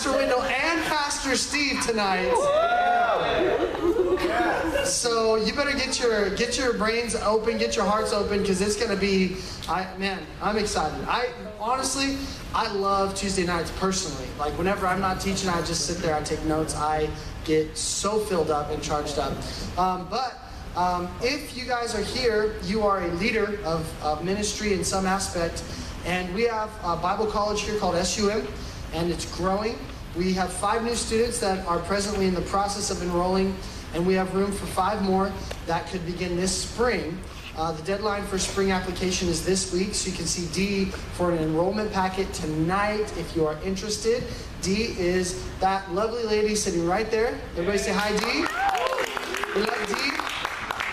Pastor Wendell and Pastor Steve tonight. So you better get your brains open, get your hearts open, because it's going to be, I'm excited. Honestly, I love Tuesday nights personally. Like whenever I'm not teaching, I just sit there, I take notes, I get so filled up and charged up. If you guys are here, you are a leader of ministry in some aspect, and we have a Bible college here called SUM, and it's growing. We have 5 new students that are presently in the process of enrolling, and we have room for 5 more that could begin this spring. The deadline for spring application is this week, so you can see Dee for an enrollment packet tonight if you are interested. Dee is that lovely lady sitting right there. Everybody say hi, Dee. We love Dee.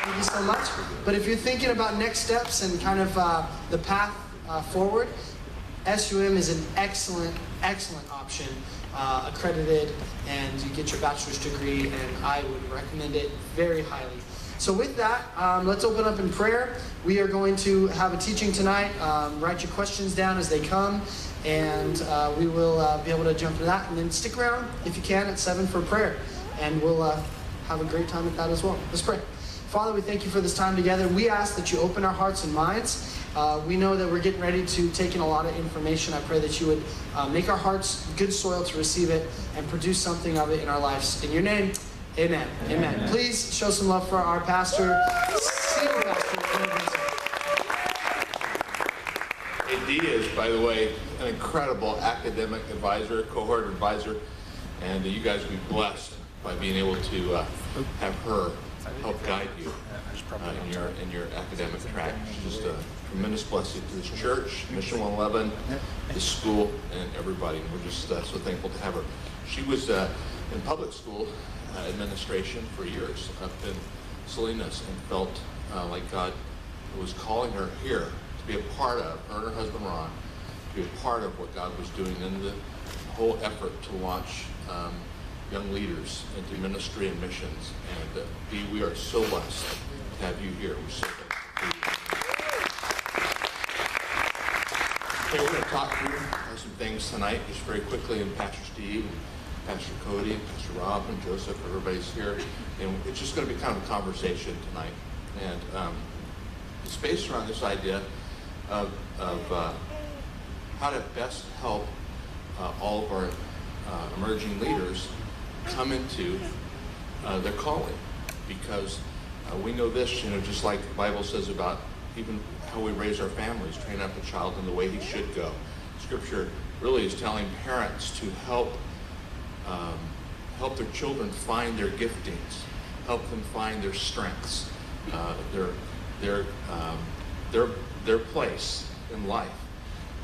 Thank you so much. But if you're thinking about next steps and kind of the path forward, SUM is an excellent option, accredited, and you get your bachelor's degree, and I would recommend it very highly. So with that, let's open up in prayer. We are going to have a teaching tonight. Write your questions down as they come, and we will be able to jump into that. And then stick around, if you can, at 7 for prayer, and we'll have a great time at that as well. Let's pray. Father, we thank you for this time together. We ask that you open our hearts and minds. We know that we're getting ready to take in a lot of information. I pray that you would make our hearts good soil to receive it and produce something of it in our lives. In your name, amen. Amen. Please show some love for our pastor, senior pastor. Dee is, by the way, an incredible academic advisor, cohort advisor, and you guys will be blessed by being able to have her help guide you in your academic track. She's just a tremendous blessing to this church, Mission 111, this school, and everybody. And we're just so thankful to have her. She was in public school administration for years up in Salinas, and felt like God was calling her here to be a part of, her and her husband Ron, to be a part of what God was doing in the whole effort to launch young leaders into ministry and missions. And Dee, we are so blessed to have you here. We're so thankful. Okay, we're going to talk through some things tonight, just very quickly, and Pastor Steve, and Pastor Cody, and Pastor Rob, and Joseph, everybody's here. And it's just going to be kind of a conversation tonight. And it's based around this idea of how to best help all of our emerging leaders come into their calling, because we know this, just like the Bible says about even how we raise our families, train up a child in the way he should go. Scripture really is telling parents to help their children find their giftings, help them find their strengths, their place in life.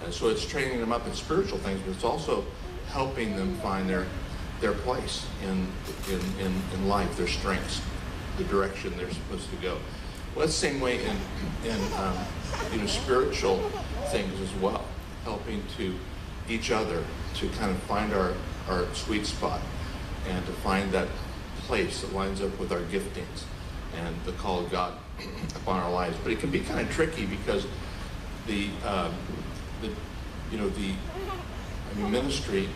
And so it's training them up in spiritual things, but it's also helping them find their place in life, their strengths, the direction they're supposed to go. Well, that's the same way in spiritual things as well, helping to each other to kind of find our sweet spot and to find that place that lines up with our giftings and the call of God upon our lives. But it can be kind of tricky because ministry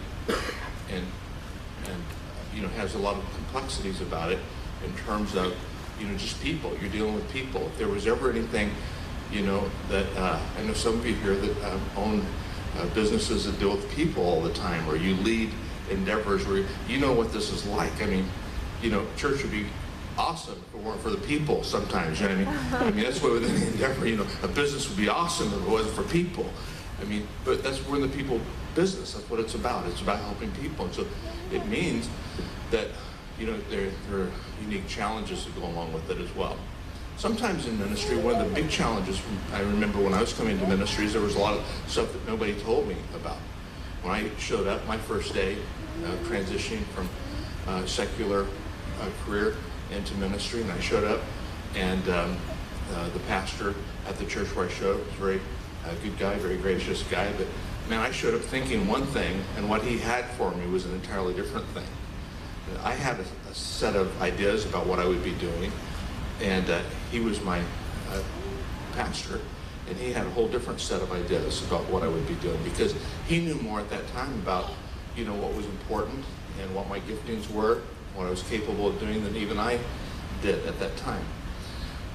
and has a lot of complexities about it in terms of just people. You're dealing with people. If there was ever anything that I know some of you here that own businesses that deal with people all the time, or you lead endeavors where you know what this is like. Church would be awesome if it weren't for the people sometimes, you know what I mean? That's what with any endeavor, a business would be awesome if it wasn't for people. But we're in the people business. That's what it's about. It's about helping people. And so it means that, there are unique challenges that go along with it as well. Sometimes in ministry, one of the big challenges, I remember when I was coming to ministries, there was a lot of stuff that nobody told me about. When I showed up my first day, transitioning from secular career into ministry, and I showed up, and the pastor at the church where I showed up was a very good guy, very gracious guy, but man, I showed up thinking one thing, and what he had for me was an entirely different thing. I had a set of ideas about what I would be doing, and he was my pastor, and he had a whole different set of ideas about what I would be doing, because he knew more at that time about what was important and what my giftings were, what I was capable of doing than even I did at that time.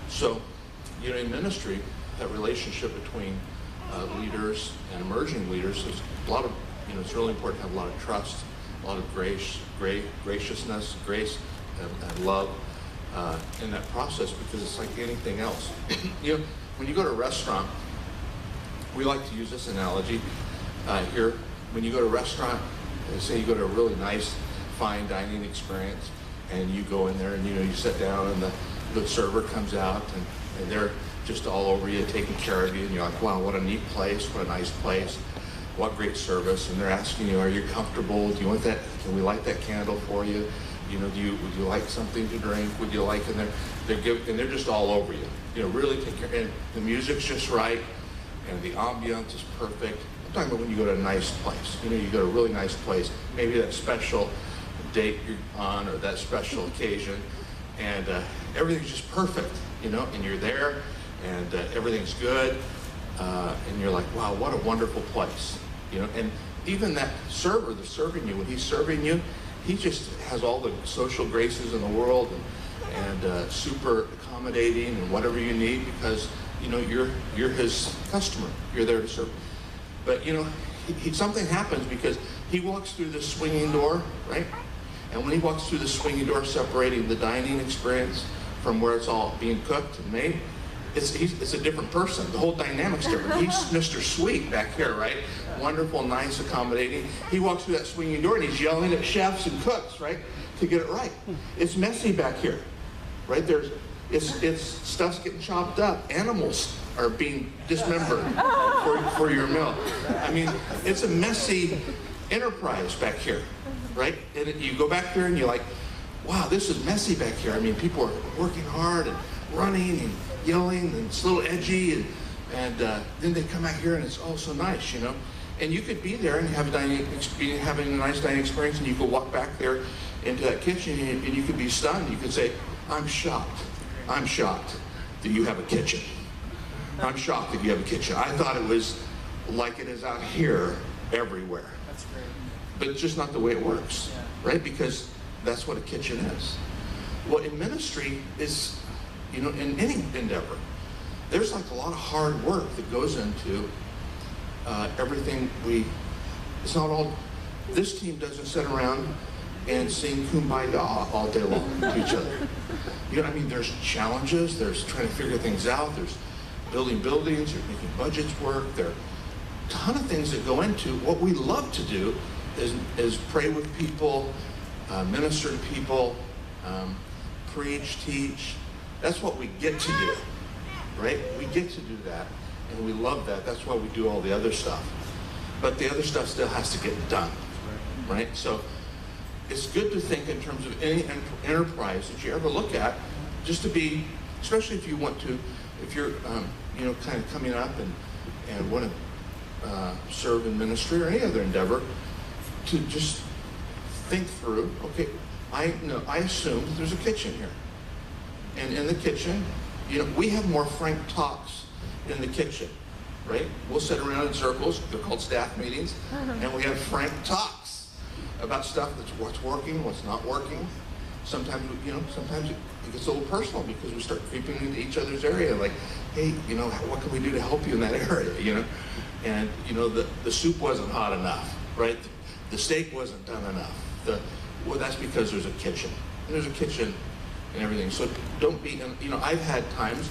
So, in ministry, that relationship between leaders and emerging leaders is a lot of, it's really important to have a lot of trust, a lot of graciousness, grace, and love in that process, because it's like anything else. When you go to a restaurant, we like to use this analogy here. When you go to a restaurant, say you go to a really nice, fine dining experience, and you go in there and you sit down, and the server comes out, and they're just all over you, taking care of you, and you're like, wow, what a neat place, what a nice place, what great service. And they're asking you, are you comfortable? Do you want that? Can we light that candle for you? Would you like something to drink? Would you like? And they're just all over you. Really take care. And the music's just right, and the ambiance is perfect. I'm talking about when you go to a nice place. You go to a really nice place, maybe that special date you're on, or that special occasion, and everything's just perfect. And you're there, and everything's good, and you're like, wow, what a wonderful place. And even that server that's serving you, when he's serving you, he just has all the social graces in the world, and super accommodating and whatever you need, because you're his customer. You're there to serve. But something happens, because he walks through this swinging door, right? And when he walks through the swinging door, separating the dining experience from where it's all being cooked and made, it's a different person. The whole dynamic's different. He's Mr. Sweet back here, right? Wonderful, nice, accommodating. He walks through that swinging door and he's yelling at chefs and cooks, right, to get it right. It's messy back here, right? It's stuff's getting chopped up. Animals are being dismembered for your meal. I mean, it's a messy enterprise back here, right? And you go back there and you're like, wow, this is messy back here. I mean, people are working hard and running and yelling, and it's a little edgy, and then they come out here and it's all so nice, And you could be there and having a nice dining experience, and you could walk back there into that kitchen, and you could be stunned. You could say, I'm shocked that you have a kitchen. I'm shocked that you have a kitchen. I thought it was like it is out here everywhere. That's great. But it's just not the way it works, right? Because that's what a kitchen is. Well, in ministry is, in any endeavor, there's like a lot of hard work that goes into everything it's not all, this team doesn't sit around and sing Kumbaya all day long to each other. There's challenges, there's trying to figure things out, there's building buildings, there's making budgets work, there are a ton of things that go into what we love to do is pray with people, minister to people, preach, teach. That's what we get to do, right? We get to do that, and we love that. That's why we do all the other stuff. But the other stuff still has to get done, right? So it's good to think in terms of any enterprise that you ever look at, just to be, especially if you're kind of coming up and want to serve in ministry or any other endeavor, to just think through, okay, I assume that there's a kitchen here. And in the kitchen, we have more frank talks in the kitchen, right? We'll sit around in circles, they're called staff meetings, and we have frank talks about stuff that's what's working, what's not working. Sometimes, sometimes it gets a little personal, because we start creeping into each other's area, like, hey, what can we do to help you in that area, And, the soup wasn't hot enough, right? The steak wasn't done enough. Well, that's because there's a kitchen. And there's a kitchen and everything. So don't be, I've had times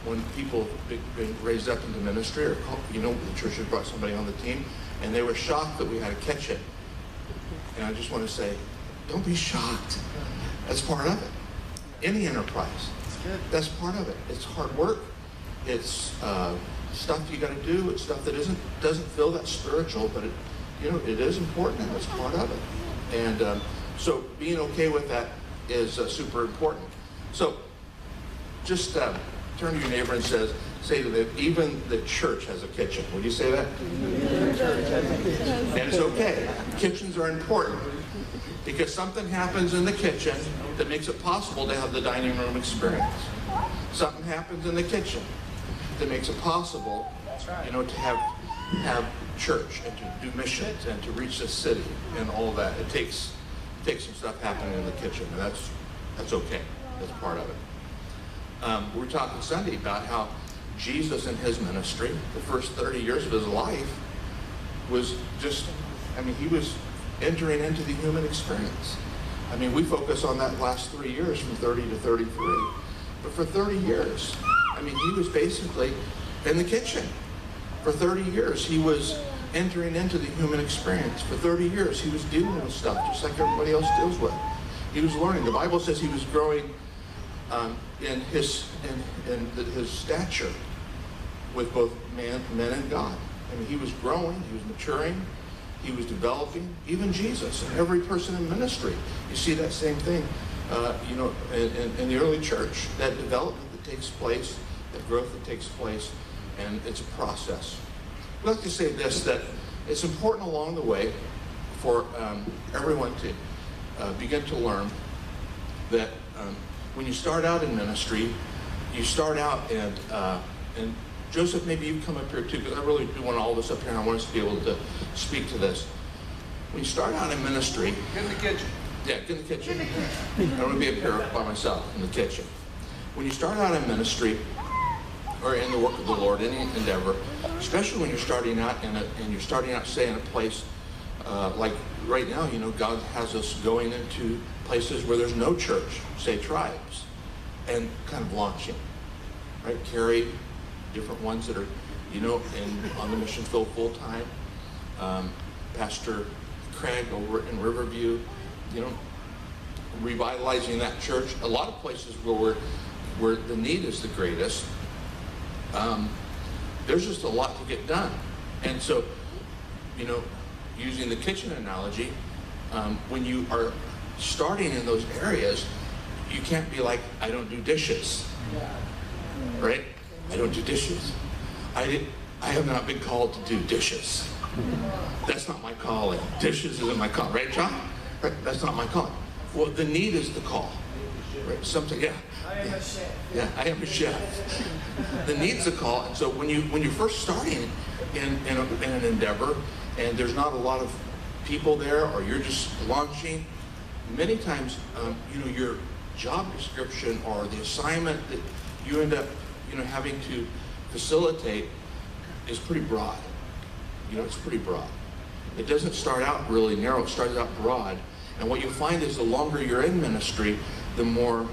when people have been raised up into ministry, or, the church has brought somebody on the team, and they were shocked that we had a kitchen. And I just want to say, don't be shocked. That's part of it. Any enterprise. That's part of it. It's hard work. It's stuff you got to do. It's stuff that doesn't feel that spiritual, but it is important, and it's part of it. And so being okay with that is super important. So just turn to your neighbor and say to them, even the church has a kitchen. Would you say that? And it's okay. Kitchens are important, because something happens in the kitchen that makes it possible to have the dining room experience. Something happens in the kitchen that makes it possible, to have have church and to do missions and to reach the city and all that. It takes some stuff happening in the kitchen, and that's okay. That's part of it. We were talking Sunday about how Jesus in his ministry, the first 30 years of his life, was just, he was entering into the human experience. We focus on that last 3 years from 30 to 33. But for 30 years, he was basically in the kitchen. For 30 years, he was entering into the human experience. For 30 years, he was dealing with stuff just like everybody else deals with. He was learning. The Bible says he was growing in his stature with both men and God. He was growing, he was maturing, he was developing. Even Jesus and every person in ministry, you see that same thing. In the early church, that development that takes place, that growth that takes place, and it's a process. I'd like to say this, that it's important along the way for everyone to begin to learn that when you start out in ministry, you start out and Joseph, maybe you come up here too, because I really do want all this up here, and I want us to be able to speak to this. When you start out in ministry... Get in the kitchen. Yeah, get in the kitchen. I'm going to be up here by myself in the kitchen. When you start out in ministry, or in the work of the Lord, any endeavor, especially when you're starting out and you're starting out, say, in a place like right now, God has us going into places where there's no church, say tribes, and kind of launching, right? Carry different ones that are, on the mission field full time. Pastor Craig over in Riverview, revitalizing that church. A lot of places where the need is the greatest. There's just a lot to get done. And so, using the kitchen analogy, when you are starting in those areas, you can't be like, I don't do dishes, right? I don't do dishes. I have not been called to do dishes. That's not my calling. Dishes isn't my call, right, John? Right? That's not my calling. Well, the need is the call, right? Something, yeah. I am a chef. Yeah, I am a chef. The need's the call, and so when you're first starting in an endeavor, and there's not a lot of people there, or you're just launching, many times, your job description or the assignment that you end up, having to facilitate is pretty broad. It's pretty broad. It doesn't start out really narrow, it starts out broad. And what you find is the longer you're in ministry, the more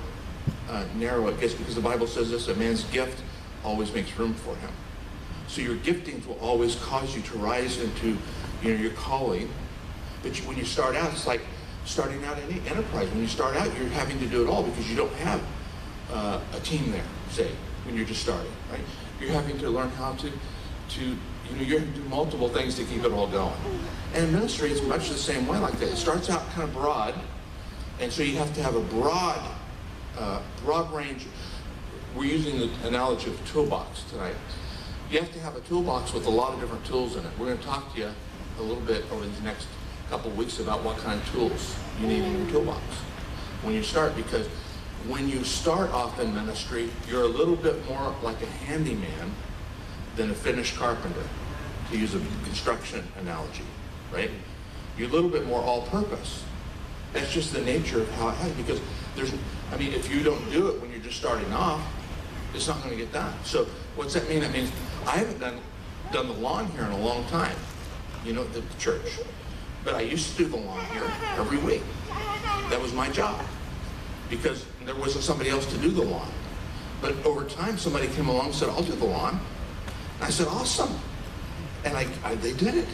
narrow it gets, because the Bible says this, a man's gift always makes room for him. So your giftings will always cause you to rise into your calling. But when you start out, it's like starting out in any enterprise. When you start out, you're having to do it all because you don't have a team there, say, when you're just starting, right? You're having to learn how to you're having to do multiple things to keep it all going. And ministry is much the same way like that. It starts out kind of broad, and so you have to have a broad range. We're using the analogy of toolbox tonight. You have to have a toolbox with a lot of different tools in it. We're going to talk to you a little bit over these next couple of weeks about what kind of tools you need in your toolbox when you start, because when you start off in ministry, you're a little bit more like a handyman than a finished carpenter, to use a construction analogy, right? You're a little bit more all-purpose. That's just the nature of how it happens, because if you don't do it when you're just starting off, it's not going to get done. So what's that mean? That means I haven't done the lawn here in a long time, the church. But I used to do the lawn here every week. That was my job, because there wasn't somebody else to do the lawn. But over time, somebody came along and said, I'll do the lawn. And I said, awesome. And they did it.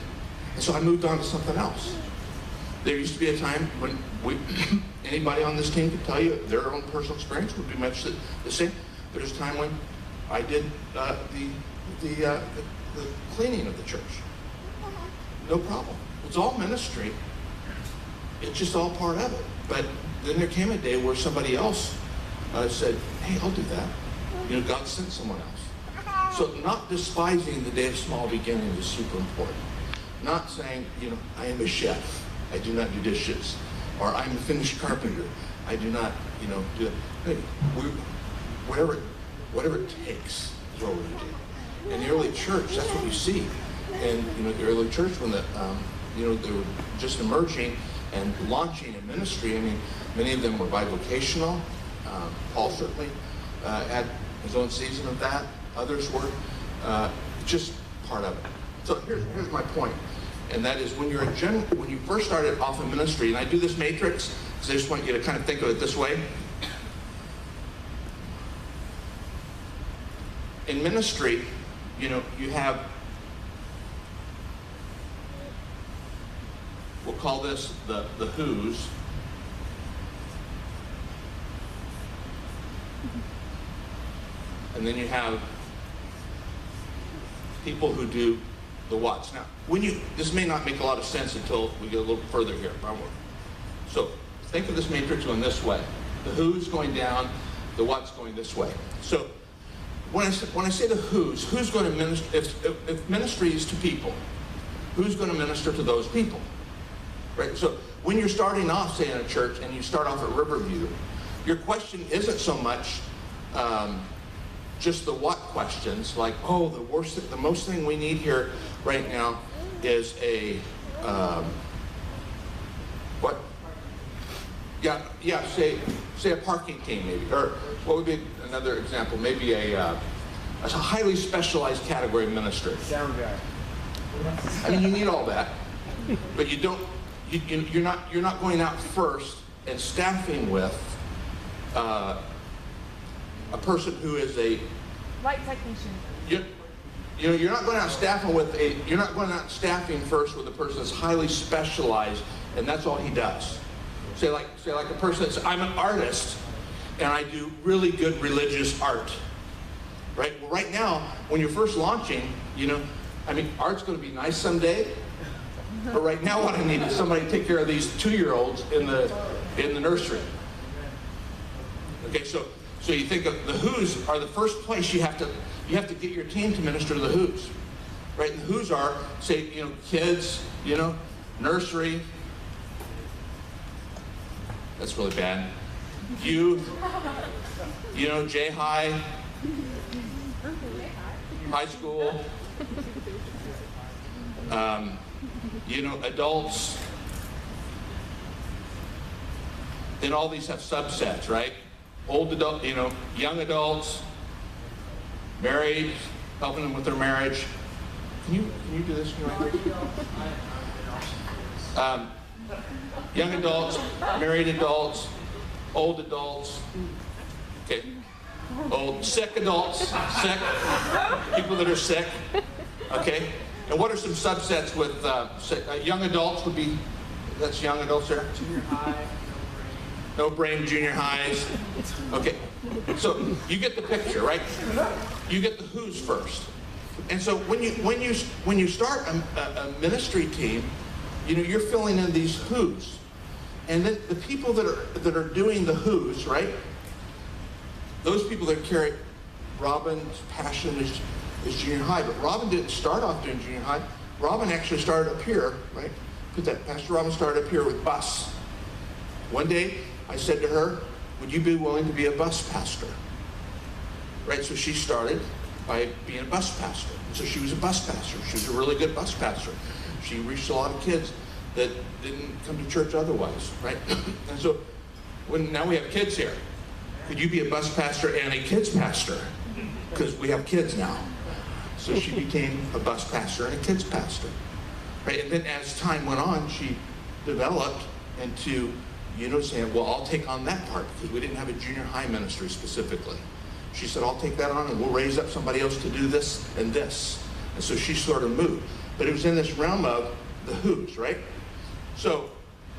And so I moved on to something else. There used to be a time when anybody on this team could tell you their own personal experience would be much the same. There's a time when I did the cleaning of the church. No problem. It's all ministry. It's just all part of it. But then there came a day where somebody else said, hey, I'll do that. God sent someone else. So not despising the day of small beginnings is super important. Not saying, I am a chef. I do not do dishes. Or I'm a finished carpenter. I do not, do that. Hey, whatever it takes is what we're going to do. In the early church, that's what you see. in the early church when they were just emerging and launching in ministry. I mean, many of them were bivocational. Paul certainly had his own season of that. Others were just part of it. So here's my point, and that is when you first started off in ministry, and I do this matrix because I just want you to kind of think of it this way. In ministry, you have, we'll call this the who's. And then you have people who do the what's. Now, this may not make a lot of sense until we get a little further here. So think of this matrix going this way. The who's going down, the what's going this way. So when I say the who's going to minister? If ministry is to people, who's going to minister to those people? Right? So when you're starting off, say, in a church, and you start off at Riverview, your question isn't so much just the what questions, like, oh, the most thing we need here right now is a what? Yeah. Say a parking team, maybe, or what would be another example? Maybe a highly specialized category minister. Sound guy. I mean, you need all that, but you don't. You're not going out first and staffing with a person who is a light technician. You're not going out staffing you're not going out staffing first with a person that's highly specialized and that's all he does. Say like a person that's, I'm an artist and I do really good religious art. Right? Well, right now, when you're first launching, art's going to be nice someday. But right now what I need is somebody to take care of these 2-year-olds in the nursery. Okay, so you think of the who's are the first place you have to get your team to minister to the who's. Right? And the who's are, say, kids, nursery. That's really bad. Youth, J-High, high school, adults. Then all these have subsets, right? Old adult, young adults, married, helping them with their marriage. Can you do this? Young adults, married adults, old adults. Okay. Sick adults, sick, people that are sick. Okay. And what are some subsets with young adults would be, that's young adults there? Junior high. No brain, junior highs. Okay, so you get the picture, right? You get the who's first. And so when you start a ministry team, you're filling in these who's. And then the people that are doing the who's, right? Those people that carry Robin's passion is junior high, but Robin didn't start off doing junior high. Robin actually started up here, right? Pastor Robin started up here with bus. One day, I said to her, would you be willing to be a bus pastor? Right, so she started by being a bus pastor. And so she was a bus pastor. She was a really good bus pastor. She reached a lot of kids that didn't come to church otherwise, right? And so now we have kids here. Could you be a bus pastor and a kids pastor? Because we have kids now. So she became a bus pastor and a kids pastor. Right? And then as time went on, she developed into saying, well, I'll take on that part, because we didn't have a junior high ministry specifically. She said, I'll take that on and we'll raise up somebody else to do this and this. And so she sort of moved. But it was in this realm of the who's, right? So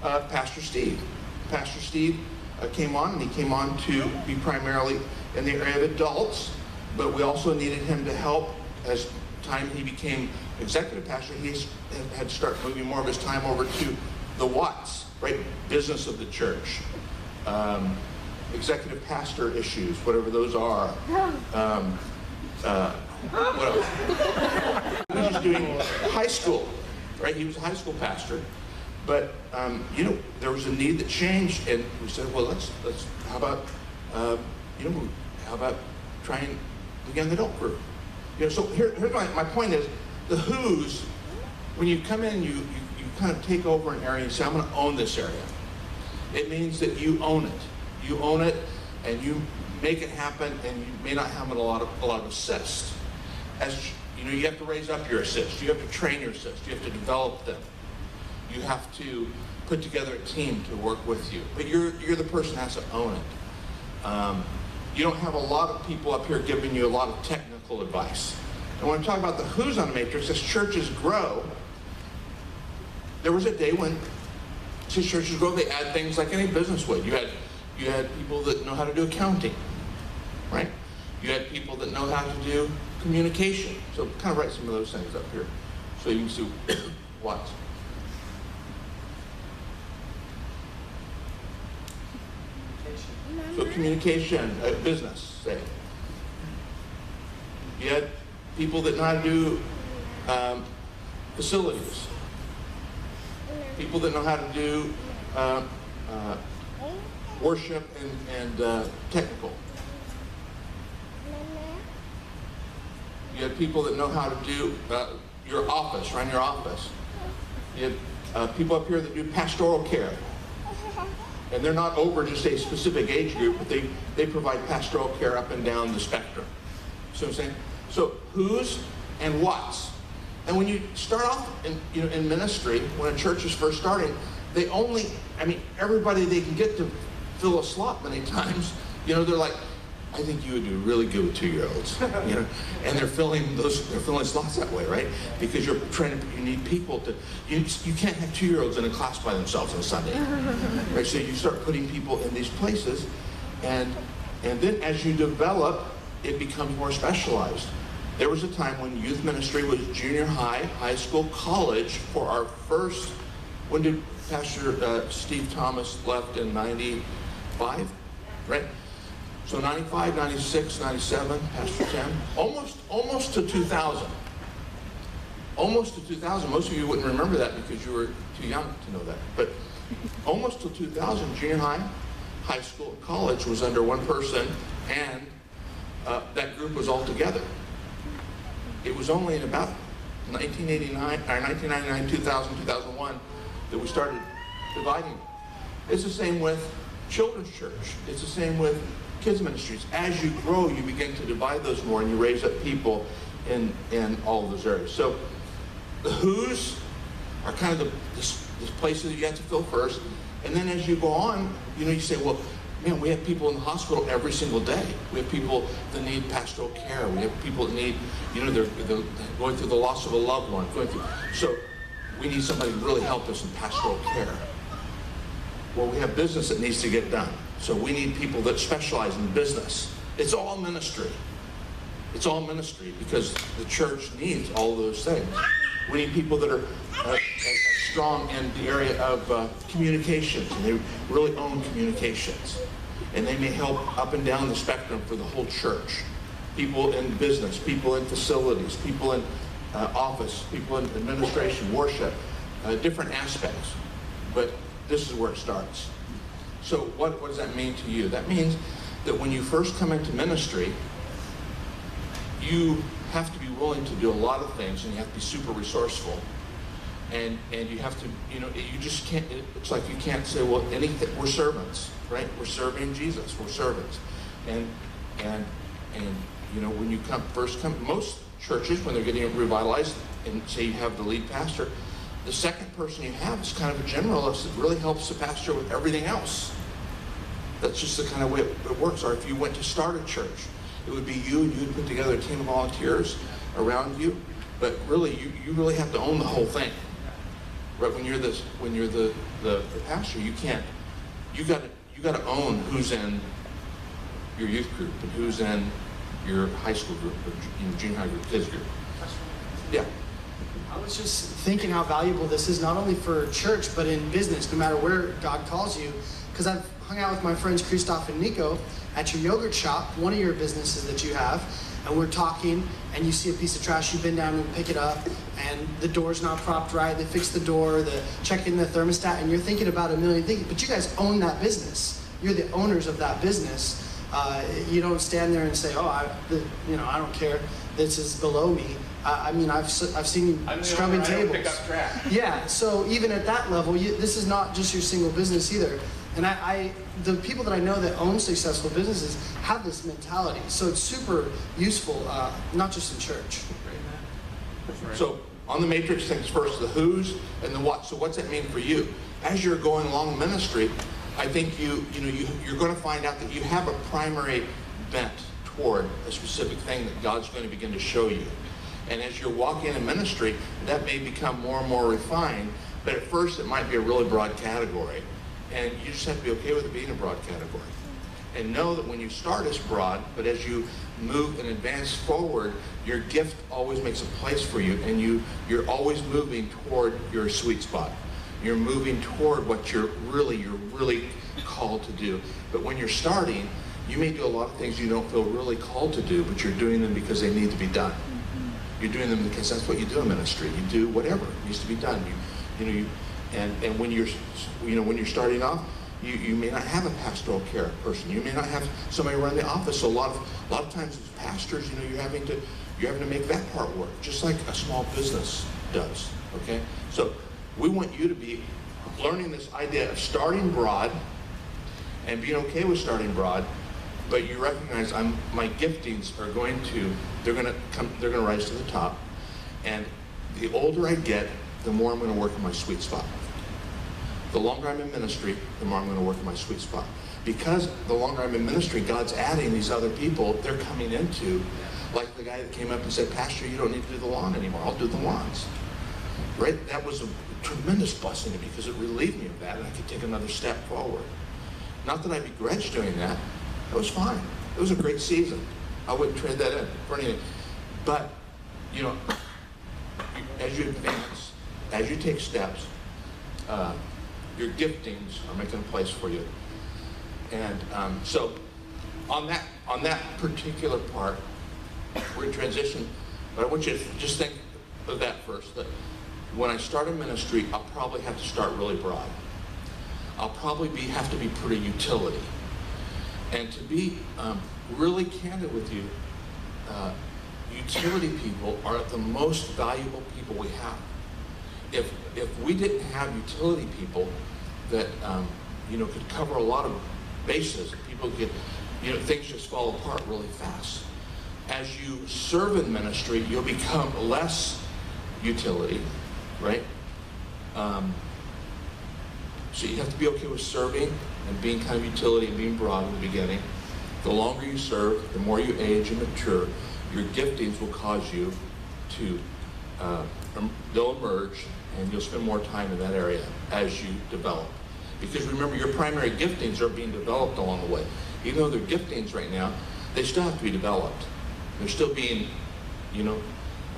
Pastor Steve came on, and he came on to be primarily in the area of adults, but we also needed him to help as time he became executive pastor. He had to start moving more of his time over to the what's, right? Business of the church, executive pastor issues, whatever those are. What else? He was just doing high school, right? He was a high school pastor, but there was a need that changed, and we said, well, let's how about trying the young adult group? So here's my point is The who's, when you come in, you kind of take over an area and say, I'm going to own this area. It means that you own it. You own it, and you make it happen, and you may not have a lot of assist. As you know, you have to raise up your assist. You have to train your assist. You have to develop them. You have to put together a team to work with you. But you're the person that has to own it. You don't have a lot of people up here giving you a lot of technical advice. And when I talk about the who's on the matrix, as churches grow, there was a day when churches grow, they add things like any business would. You had people that know how to do accounting, right? You had people that know how to do communication. So kind of write some of those things up here so you can see what. So communication, business, say. You had people that know how to do facilities. People that know how to do worship and technical. You have people that know how to do your office, run your office. You have people up here that do pastoral care. And they're not over just a specific age group, but they provide pastoral care up and down the spectrum. See what I'm saying? So who's and what's. And when you start off in ministry, when a church is first starting, everybody they can get to fill a slot many times, they're like, I think you would do really good with 2-year-olds, and they're filling slots that way, right? Because you need people to, you can't have 2-year-olds in a class by themselves on a Sunday, right? So you start putting people in these places, and then as you develop, it becomes more specialized. There was a time when youth ministry was junior high, high school, college for our first, when did Pastor Steve Thomas left in 95, right? So 95, 96, 97, Pastor Tim, almost to 2000. Almost to 2000. Most of you wouldn't remember that because you were too young to know that. But almost to 2000, junior high, high school, college was under one person, and that group was all together. It was only in about 1999, 2000, 2001 that we started dividing. It's the same with children's church. It's the same with kids ministries. As you grow, you begin to divide those more, and you raise up people in all of those areas. So the who's are kind of the places that you have to fill first, and then as you go on, you say, well, man, we have people in the hospital every single day. We have people that need pastoral care. We have people that need, they're going through the loss of a loved one. So we need somebody to really help us in pastoral care. Well, we have business that needs to get done. So we need people that specialize in business. It's all ministry. It's all ministry because the church needs all those things. We need people that are strong in the area of communications, and they really own communications. And they may help up and down the spectrum for the whole church. People in business, people in facilities, people in office, people in administration, worship, different aspects. But this is where it starts. So what does that mean to you? That means that when you first come into ministry, you have to be willing to do a lot of things, and you have to be super resourceful. And you have to, you just can't, it's like you can't say, well, anything, we're servants, right? We're serving Jesus, we're servants. And when you first come, most churches, when they're getting revitalized, and say you have the lead pastor, the second person you have is kind of a generalist that really helps the pastor with everything else. That's just the kind of way it works. Or if you went to start a church, it would be you, and you'd put together a team of volunteers around you. But really, you really have to own the whole thing. Right? When you're the pastor, you can't. You got to own who's in your youth group and who's in your high school group or junior high group, kids group. Yeah. I was just thinking how valuable this is, not only for church, but in business, no matter where God calls you. Because I've hung out with my friends Christoph and Nico at your yogurt shop, one of your businesses that you have, and we're talking, and you see a piece of trash, you bend down and pick it up, and the door's not propped right, they fix the door, checking the thermostat, and you're thinking about a million things, but you guys own that business. You're the owners of that business. You don't stand there and say, "Oh, I don't care. This is below me." I mean, I've seen you scrubbing tables. Pick up trash. Yeah. So even at that level, this is not just your single business either. And the people that I know that own successful businesses have this mentality. So it's super useful, not just in church. So on the matrix, things first, the who's and the what. So what's that mean for you? As you're going along ministry, I think you're going to find out that you have a primary bent toward a specific thing that God's going to begin to show you. And as you're walking in ministry, that may become more and more refined, but at first it might be a really broad category. And you just have to be okay with it being a broad category. And know that when you start as broad, but as you move and advance forward, your gift always makes a place for you, and you're always moving toward your sweet spot. You're moving toward what you're really called to do. But when you're starting, you may do a lot of things you don't feel really called to do, but you're doing them because they need to be done. You're doing them because that's what you do in ministry. You do whatever needs to be done. And when you're starting off, you may not have a pastoral care person. You may not have somebody run the office. So a lot of times as pastors, you're having to make that part work, just like a small business does. Okay? So we want you to be learning this idea of starting broad and being okay with starting broad, but you recognize my giftings are going to rise to the top, and the older I get, the more I'm going to work in my sweet spot. The longer I'm in ministry, the more I'm going to work in my sweet spot. Because the longer I'm in ministry, God's adding these other people. They're coming into, like the guy that came up and said, "Pastor, you don't need to do the lawn anymore. I'll do the lawns." Right? That was a tremendous blessing to me because it relieved me of that, and I could take another step forward. Not that I begrudge doing that. It was fine. It was a great season. I wouldn't trade that in for anything. But, as you advance, as you take steps, your giftings are making a place for you. And so on that particular part, we're in transition, but I want you to just think of that first, that when I start a ministry, I'll probably have to start really broad. I'll probably have to be pretty utility. And to be really candid with you, utility people are the most valuable people we have. If we didn't have utility people that could cover a lot of bases, people could, things just fall apart really fast. As you serve in ministry, you'll become less utility, right? So you have to be okay with serving and being kind of utility and being broad in the beginning. The longer you serve, the more you age and mature, your giftings will cause you to, they'll emerge, and you'll spend more time in that area as you develop. Because remember, your primary giftings are being developed along the way. Even though they're giftings right now, they still have to be developed. They're still being,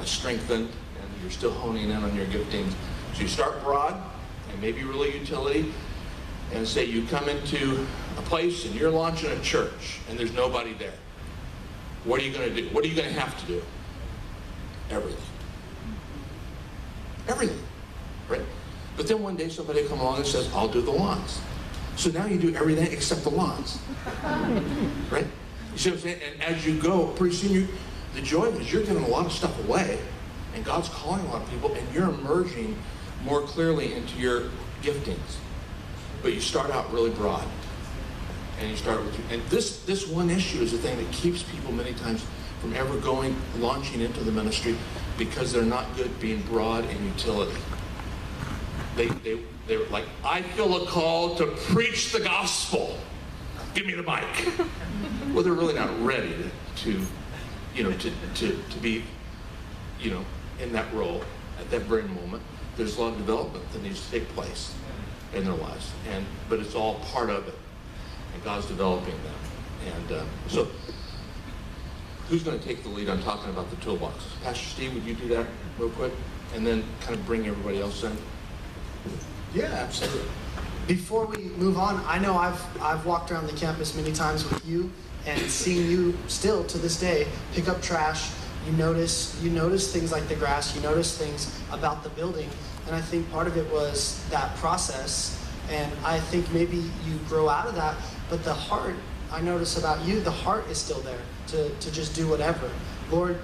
strengthened, and you're still honing in on your giftings. So you start broad, and maybe really utility, and say you come into a place and you're launching a church, and there's nobody there. What are you going to do? What are you going to have to do? Everything. Everything. Right? But then one day somebody will come along and says, "I'll do the lawns." So now you do everything except the lawns. Right? You see what I'm saying? And as you go, pretty soon the joy is you're giving a lot of stuff away, and God's calling a lot of people, and you're emerging more clearly into your giftings. But you start out really broad. And you start with, and this one issue is the thing that keeps people many times from ever launching into the ministry, because they're not good being broad and utility. They're like, "I feel a call to preach the gospel. Give me the mic." Well, they're really not ready to be, in that role at that very moment. There's a lot of development that needs to take place in their lives, but it's all part of it, and God's developing them. And so, who's going to take the lead on talking about the toolbox? Pastor Steve, would you do that real quick, and then kind of bring everybody else in? Yeah, absolutely. Before we move on, I know I've walked around the campus many times with you and seen you still to this day pick up trash. You notice things like the grass. You notice things about the building, and I think part of it was that process. And I think maybe you grow out of that, but the heart I notice about you, the heart is still there to just do whatever. Lord,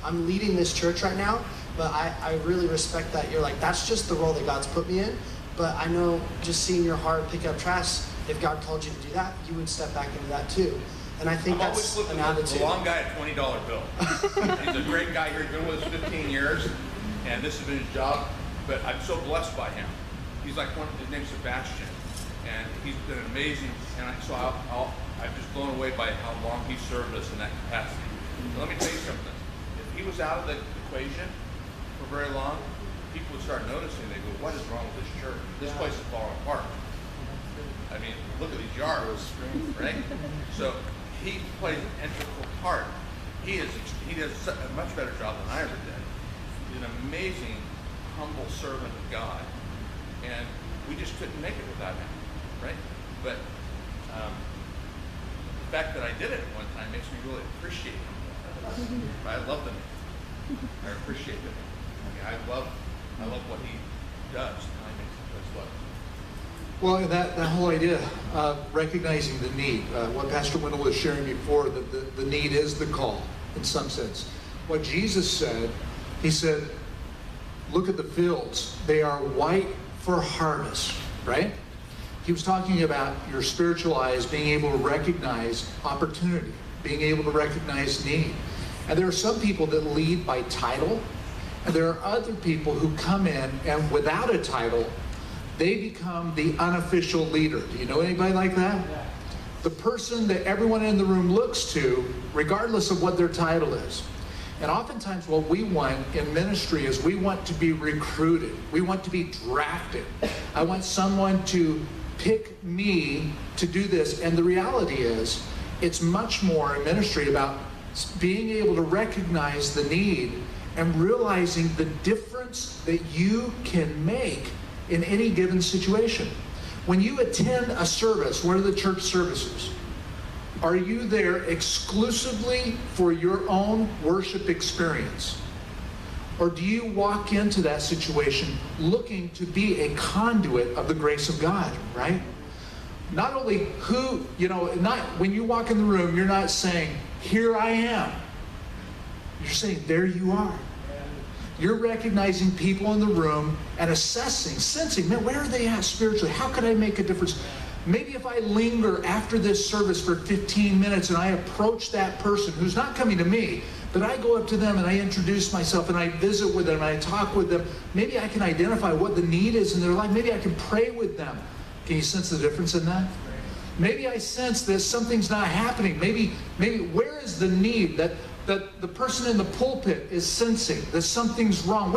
I'm leading this church right now, but I really respect that you're like, that's just the role that God's put me in. But I know just seeing your heart pick up trash, if God called you to do that, you would step back into that too. And I think that's an attitude. The long guy at $20 bill. He's a great guy here. He's been with us 15 years, and this has been his job. But I'm so blessed by him. He's like his name's Sebastian, and he's been amazing. And I'm just blown away by how long he served us in that capacity. But let me tell you something. If he was out of the equation for very long, people would start noticing. They go, "What is wrong with this church? This place is falling apart." I mean, look at these yards, right? So he plays an integral part. He does a much better job than I ever did. He's an amazing, humble servant of God, and we just couldn't make it without him, right? But the fact that I did it at one time makes me really appreciate him. I love him. I appreciate him. I mean, I love what he does. I makes the place love. Well, that whole idea of recognizing the need, what Pastor Wendell was sharing before, that the need is the call, in some sense. What Jesus said, he said, look at the fields. They are white for harvest, right? He was talking about your spiritual eyes being able to recognize opportunity, being able to recognize need. And there are some people that lead by title, and there are other people who come in and without a title, they become the unofficial leader. Do you know anybody like that? Yeah. The person that everyone in the room looks to, regardless of what their title is. And oftentimes what we want in ministry is we want to be recruited. We want to be drafted. I want someone to pick me to do this. And the reality is, it's much more in ministry about being able to recognize the need and realizing the difference that you can make in any given situation. When you attend a service, one of the church services, are you there exclusively for your own worship experience? Or do you walk into that situation looking to be a conduit of the grace of God, right? Not only when you walk in the room, you're not saying, here I am. You're saying, there you are. You're recognizing people in the room and assessing, sensing, man, where are they at spiritually? How could I make a difference? Maybe if I linger after this service for 15 minutes and I approach that person who's not coming to me, but I go up to them and I introduce myself and I visit with them and I talk with them, maybe I can identify what the need is in their life. Maybe I can pray with them. Can you sense the difference in that? Maybe I sense that something's not happening. Maybe where is the need that the person in the pulpit is sensing that something's wrong?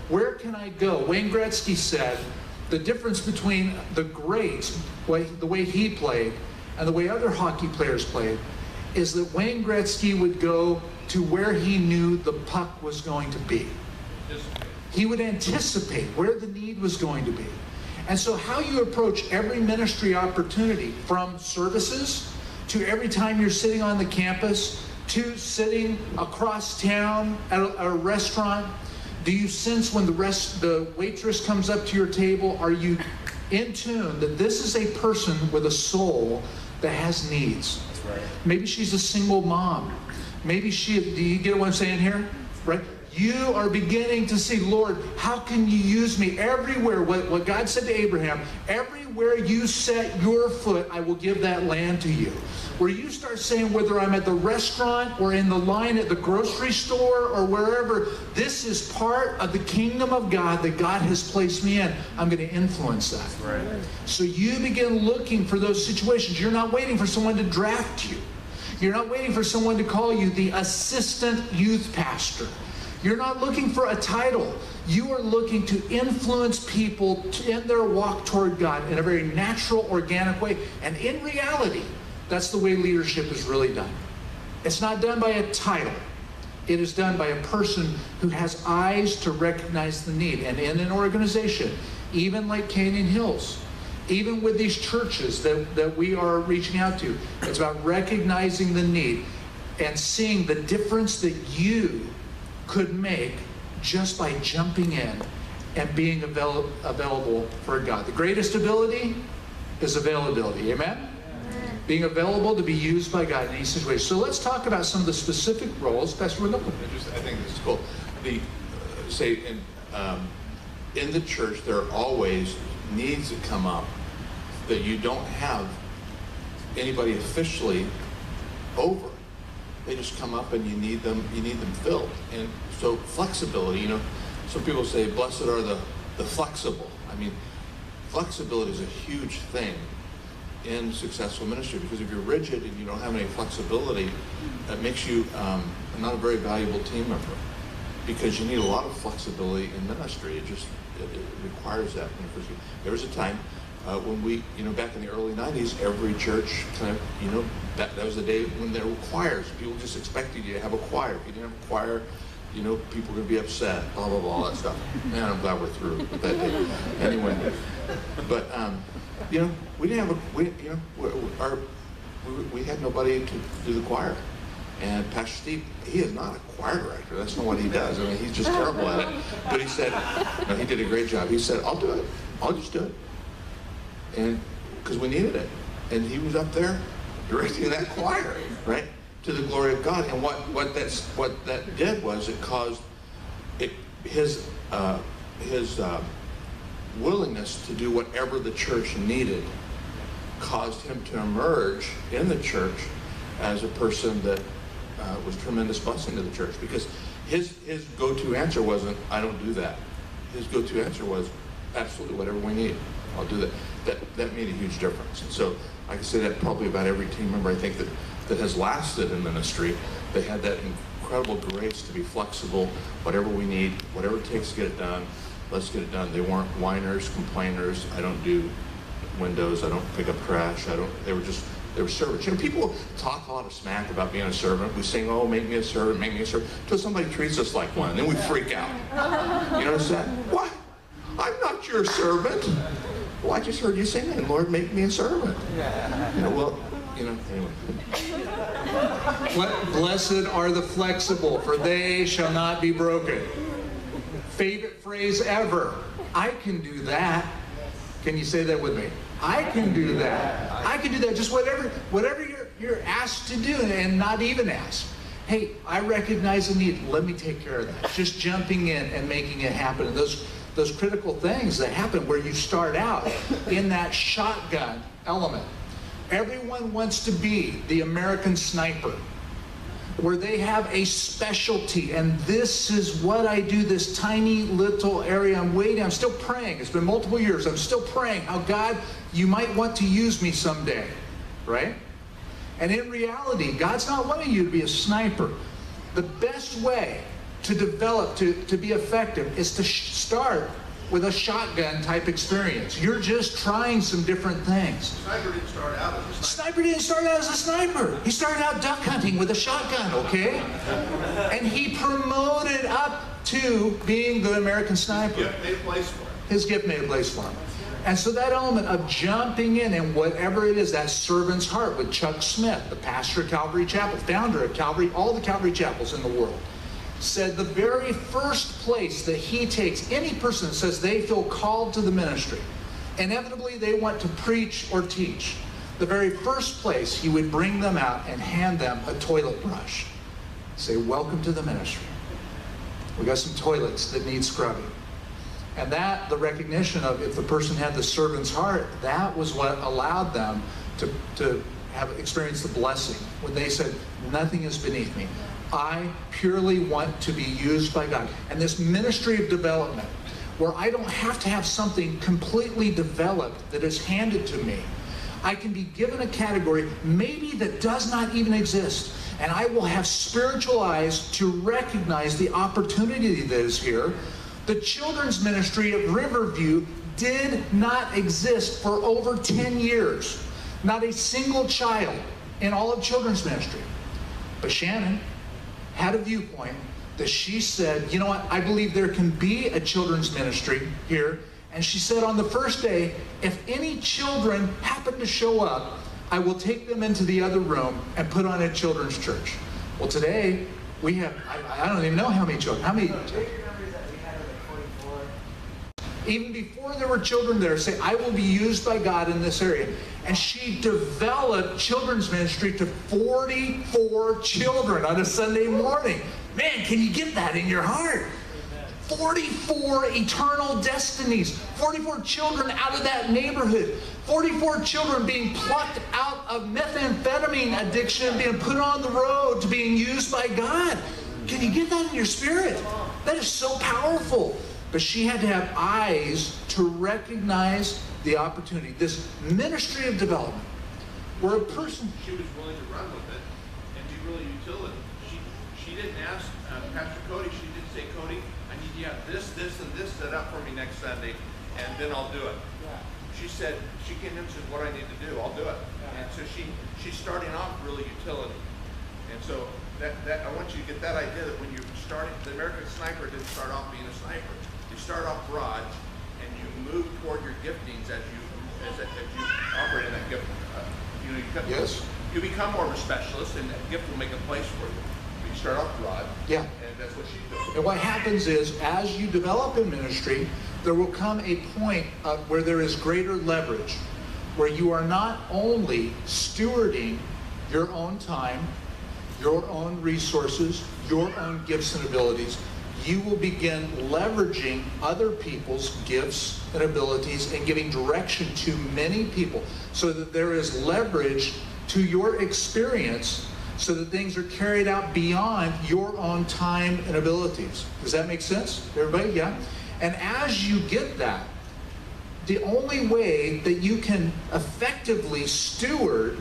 Where can I go? Wayne Gretzky said the difference between the greats, the way he played, and the way other hockey players played, is that Wayne Gretzky would go to where he knew the puck was going to be. He would anticipate where the need was going to be. And so how you approach every ministry opportunity, from services to every time you're sitting on the campus, to sitting across town at a restaurant, do you sense when the waitress comes up to your table, are you in tune that this is a person with a soul that has needs? Right. Maybe she's a single mom. Maybe do you get what I'm saying here? Right? You are beginning to see, Lord, how can you use me everywhere? What God said to Abraham, everywhere you set your foot, I will give that land to you. Where you start saying, whether I'm at the restaurant or in the line at the grocery store or wherever, this is part of the kingdom of God that God has placed me in. I'm going to influence that. Right. So you begin looking for those situations. You're not waiting for someone to draft you. You're not waiting for someone to call you the assistant youth pastor. You're not looking for a title. You are looking to influence people in their walk toward God in a very natural, organic way. And in reality, that's the way leadership is really done. It's not done by a title. It is done by a person who has eyes to recognize the need. And in an organization, even like Canyon Hills, even with these churches that we are reaching out to, it's about recognizing the need and seeing the difference that you could make just by jumping in and being available for God. The greatest ability is availability. Amen? Being available to be used by God in any situation. So let's talk about some of the specific roles. Pastor Wendell? I think this is cool. In the church, there are always needs that come up that you don't have anybody officially over. They just come up and you need them filled. And so flexibility, some people say, blessed are the flexible. I mean, flexibility is a huge thing in successful ministry, because if you're rigid and you don't have any flexibility, that makes you not a very valuable team member, because you need a lot of flexibility in ministry. It requires that. There was a time when we, back in the early 90s, every church kind of, that was the day when there were choirs. People just expected you to have a choir. If you didn't have a choir, people were going to be upset, blah, blah, blah, all that stuff. Man, I'm glad we're through with that day. Anyway, but, we didn't have we had nobody to do the choir. And Pastor Steve, he is not a choir director. That's not what he does. I mean, he's just terrible at it. But he said, no, he did a great job. He said, I'll do it. I'll just do it. And because we needed it. And he was up there directing that choir, right? To the glory of God. And what that did was it caused his willingness to do whatever the church needed caused him to emerge in the church as a person that was tremendous blessing to the church, because his go-to answer wasn't, I don't do that. His go-to answer was, absolutely, whatever we need, I'll do that. That made a huge difference. And so I can say that probably about every team member I think that has lasted in ministry. They had that incredible grace to be flexible, whatever we need, whatever it takes to get it done, let's get it done. They weren't whiners, complainers. I don't do windows, I don't pick up trash, they were servants. People talk a lot of smack about being a servant. We sing, oh, make me a servant, until somebody treats us like one, and then we freak out. You know what I'm saying? What? I'm not your servant. Well, I just heard you sing that, Lord, make me a servant. Anyway. Blessed are the flexible, for they shall not be broken. Favorite phrase ever. I can do that. Can you say that with me? I can do that. I can do that. Just whatever you're asked to do, and not even asked. Hey, I recognize a need. Let me take care of that. Just jumping in and making it happen. And those critical things that happen where you start out in that shotgun element. Everyone wants to be the American sniper, where they have a specialty, and this is what I do, this tiny little area. I'm still praying. It's been multiple years. I'm still praying how, God, you might want to use me someday, right? And in reality, God's not wanting you to be a sniper. The best way to develop, to be effective, is to start with a shotgun type experience. You're just trying some different things. Sniper didn't start out as a sniper. Sniper didn't start out as a sniper. He started out duck hunting with a shotgun, okay? And he promoted up to being the American sniper. His gift made a place for him. His gift made a place for him. And so that element of jumping in and whatever it is, that servant's heart with Chuck Smith, the pastor of Calvary Chapel, founder of Calvary, all the Calvary Chapels in the world, said the very first place that he takes any person that says they feel called to the ministry, inevitably they want to preach or teach, the very first place he would bring them out and hand them a toilet brush. Say, welcome to the ministry. We got some toilets that need scrubbing. And that, the recognition of, if the person had the servant's heart, that was what allowed them to have experienced the blessing when they said, nothing is beneath me. I purely want to be used by God. And this ministry of development, where I don't have to have something completely developed that is handed to me. I can be given a category maybe that does not even exist. And I will have spiritual eyes to recognize the opportunity that is here. The children's ministry at Riverview did not exist for over 10 years. Not a single child in all of children's ministry. But Shannon had a viewpoint that she said, you know what, I believe there can be a children's ministry here. And she said on the first day, if any children happen to show up, I will take them into the other room and put on a children's church. Well, today we have, I don't even know how many children. How many? even before there were children there, say, I will be used by God in this area. And she developed children's ministry to 44 children on a Sunday morning. Man, can you get that in your heart? 44 eternal destinies, 44 children out of that neighborhood, 44 children being plucked out of methamphetamine addiction, being put on the road to being used by God. Can you get that in your spirit? That is so powerful. But she had to have eyes to recognize the opportunity, this ministry of development, where a person... She was willing to run with it and be really utility. She didn't ask Pastor Cody, she didn't say, Cody, I need you to have this, and this set up for me next Sunday, and then I'll do it. Yeah. She said, she came in and said, what I need to do, I'll do it. Yeah. And so she's starting off really utility. And so that I want you to get that idea that when you're starting, the American Sniper didn't start off being a sniper. You start off broad, and you move toward your giftings as you operate in that gift. You become more of a specialist, and that gift will make a place for you. You start off broad, yeah, and that's what she does. And what happens is, as you develop in ministry, there will come a point where there is greater leverage, where you are not only stewarding your own time, your own resources, your own gifts and abilities, you will begin leveraging other people's gifts and abilities and giving direction to many people so that there is leverage to your experience so that things are carried out beyond your own time and abilities. Does that make sense, everybody? Yeah? And as you get that, the only way that you can effectively steward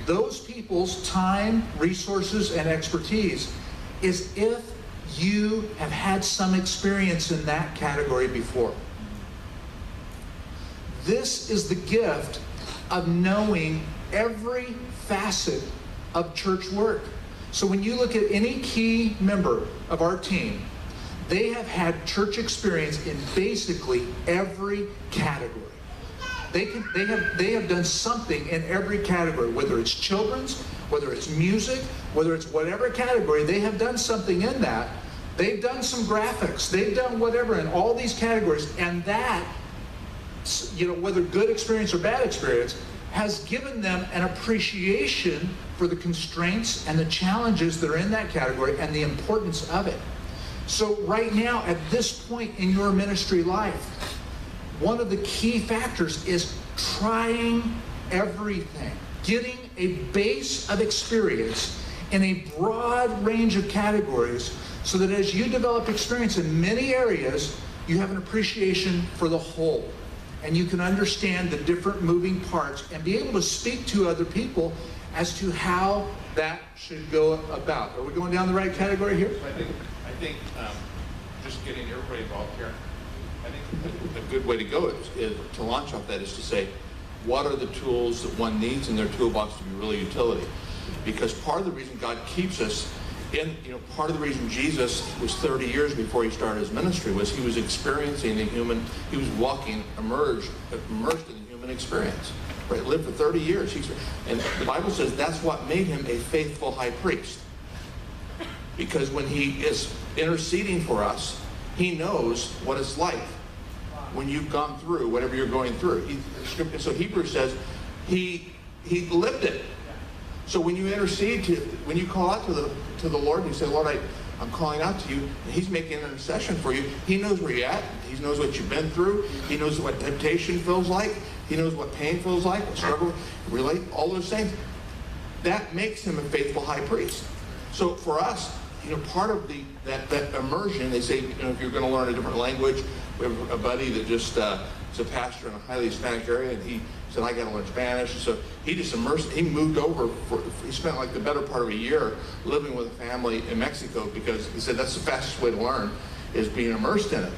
those people's time, resources, and expertise is if you have had some experience in that category before. This is the gift of knowing every facet of church work. So when you look at any key member of our team, they have had church experience in basically every category. They have done something in every category, whether it's children's, whether it's music, whether it's whatever category, they have done something in that. They've done some graphics, they've done whatever in all these categories, and that, whether good experience or bad experience, has given them an appreciation for the constraints and the challenges that are in that category and the importance of it. So right now, at this point in your ministry life, one of the key factors is trying everything, getting a base of experience in a broad range of categories so that as you develop experience in many areas, you have an appreciation for the whole. And you can understand the different moving parts and be able to speak to other people as to how that should go about. Are we going down the right category here? I think just getting everybody involved here, I think a good way to go is to launch off that is to say, what are the tools that one needs in their toolbox to be really utility? Because part of the reason God keeps us in, part of the reason Jesus was 30 years before he started his ministry was he was experiencing he was walking, immersed in the human experience. Right? Lived for 30 years. And the Bible says that's what made him a faithful high priest. Because when he is interceding for us, he knows what it's like when you've gone through whatever you're going through. So Hebrews says he lived it. So when you intercede, when you call out to the Lord and you say, Lord, I'm calling out to you, and he's making an intercession for you, he knows where you're at, he knows what you've been through, he knows what temptation feels like, he knows what pain feels like, what struggle, relate, all those things. That makes him a faithful high priest. So for us, part of that immersion, they say, if you're going to learn a different language, we have a buddy that just is a pastor in a highly Hispanic area, and he said, I got to learn Spanish. So he just he moved over, he spent like the better part of a year living with a family in Mexico because he said that's the fastest way to learn is being immersed in it.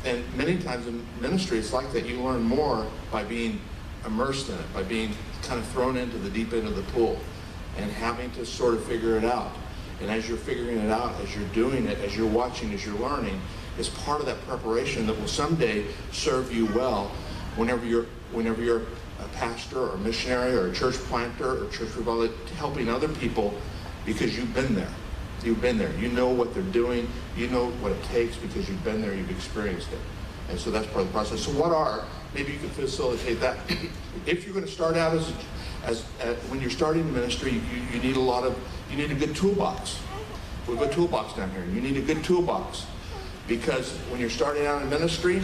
And many times in ministry, it's like that. You learn more by being immersed in it, by being kind of thrown into the deep end of the pool and having to sort of figure it out. And as you're figuring it out, as you're doing it, as you're watching, as you're learning, it's part of that preparation that will someday serve you well whenever you're a pastor or a missionary or a church planter or church revival, helping other people because you've been there. You've been there. You know what they're doing. You know what it takes because you've been there. You've experienced it. And so that's part of the process. So maybe you can facilitate that. If you're going to start out when you're starting the ministry, you need a good toolbox. We have a toolbox down here. You need a good toolbox, because when you're starting out in ministry,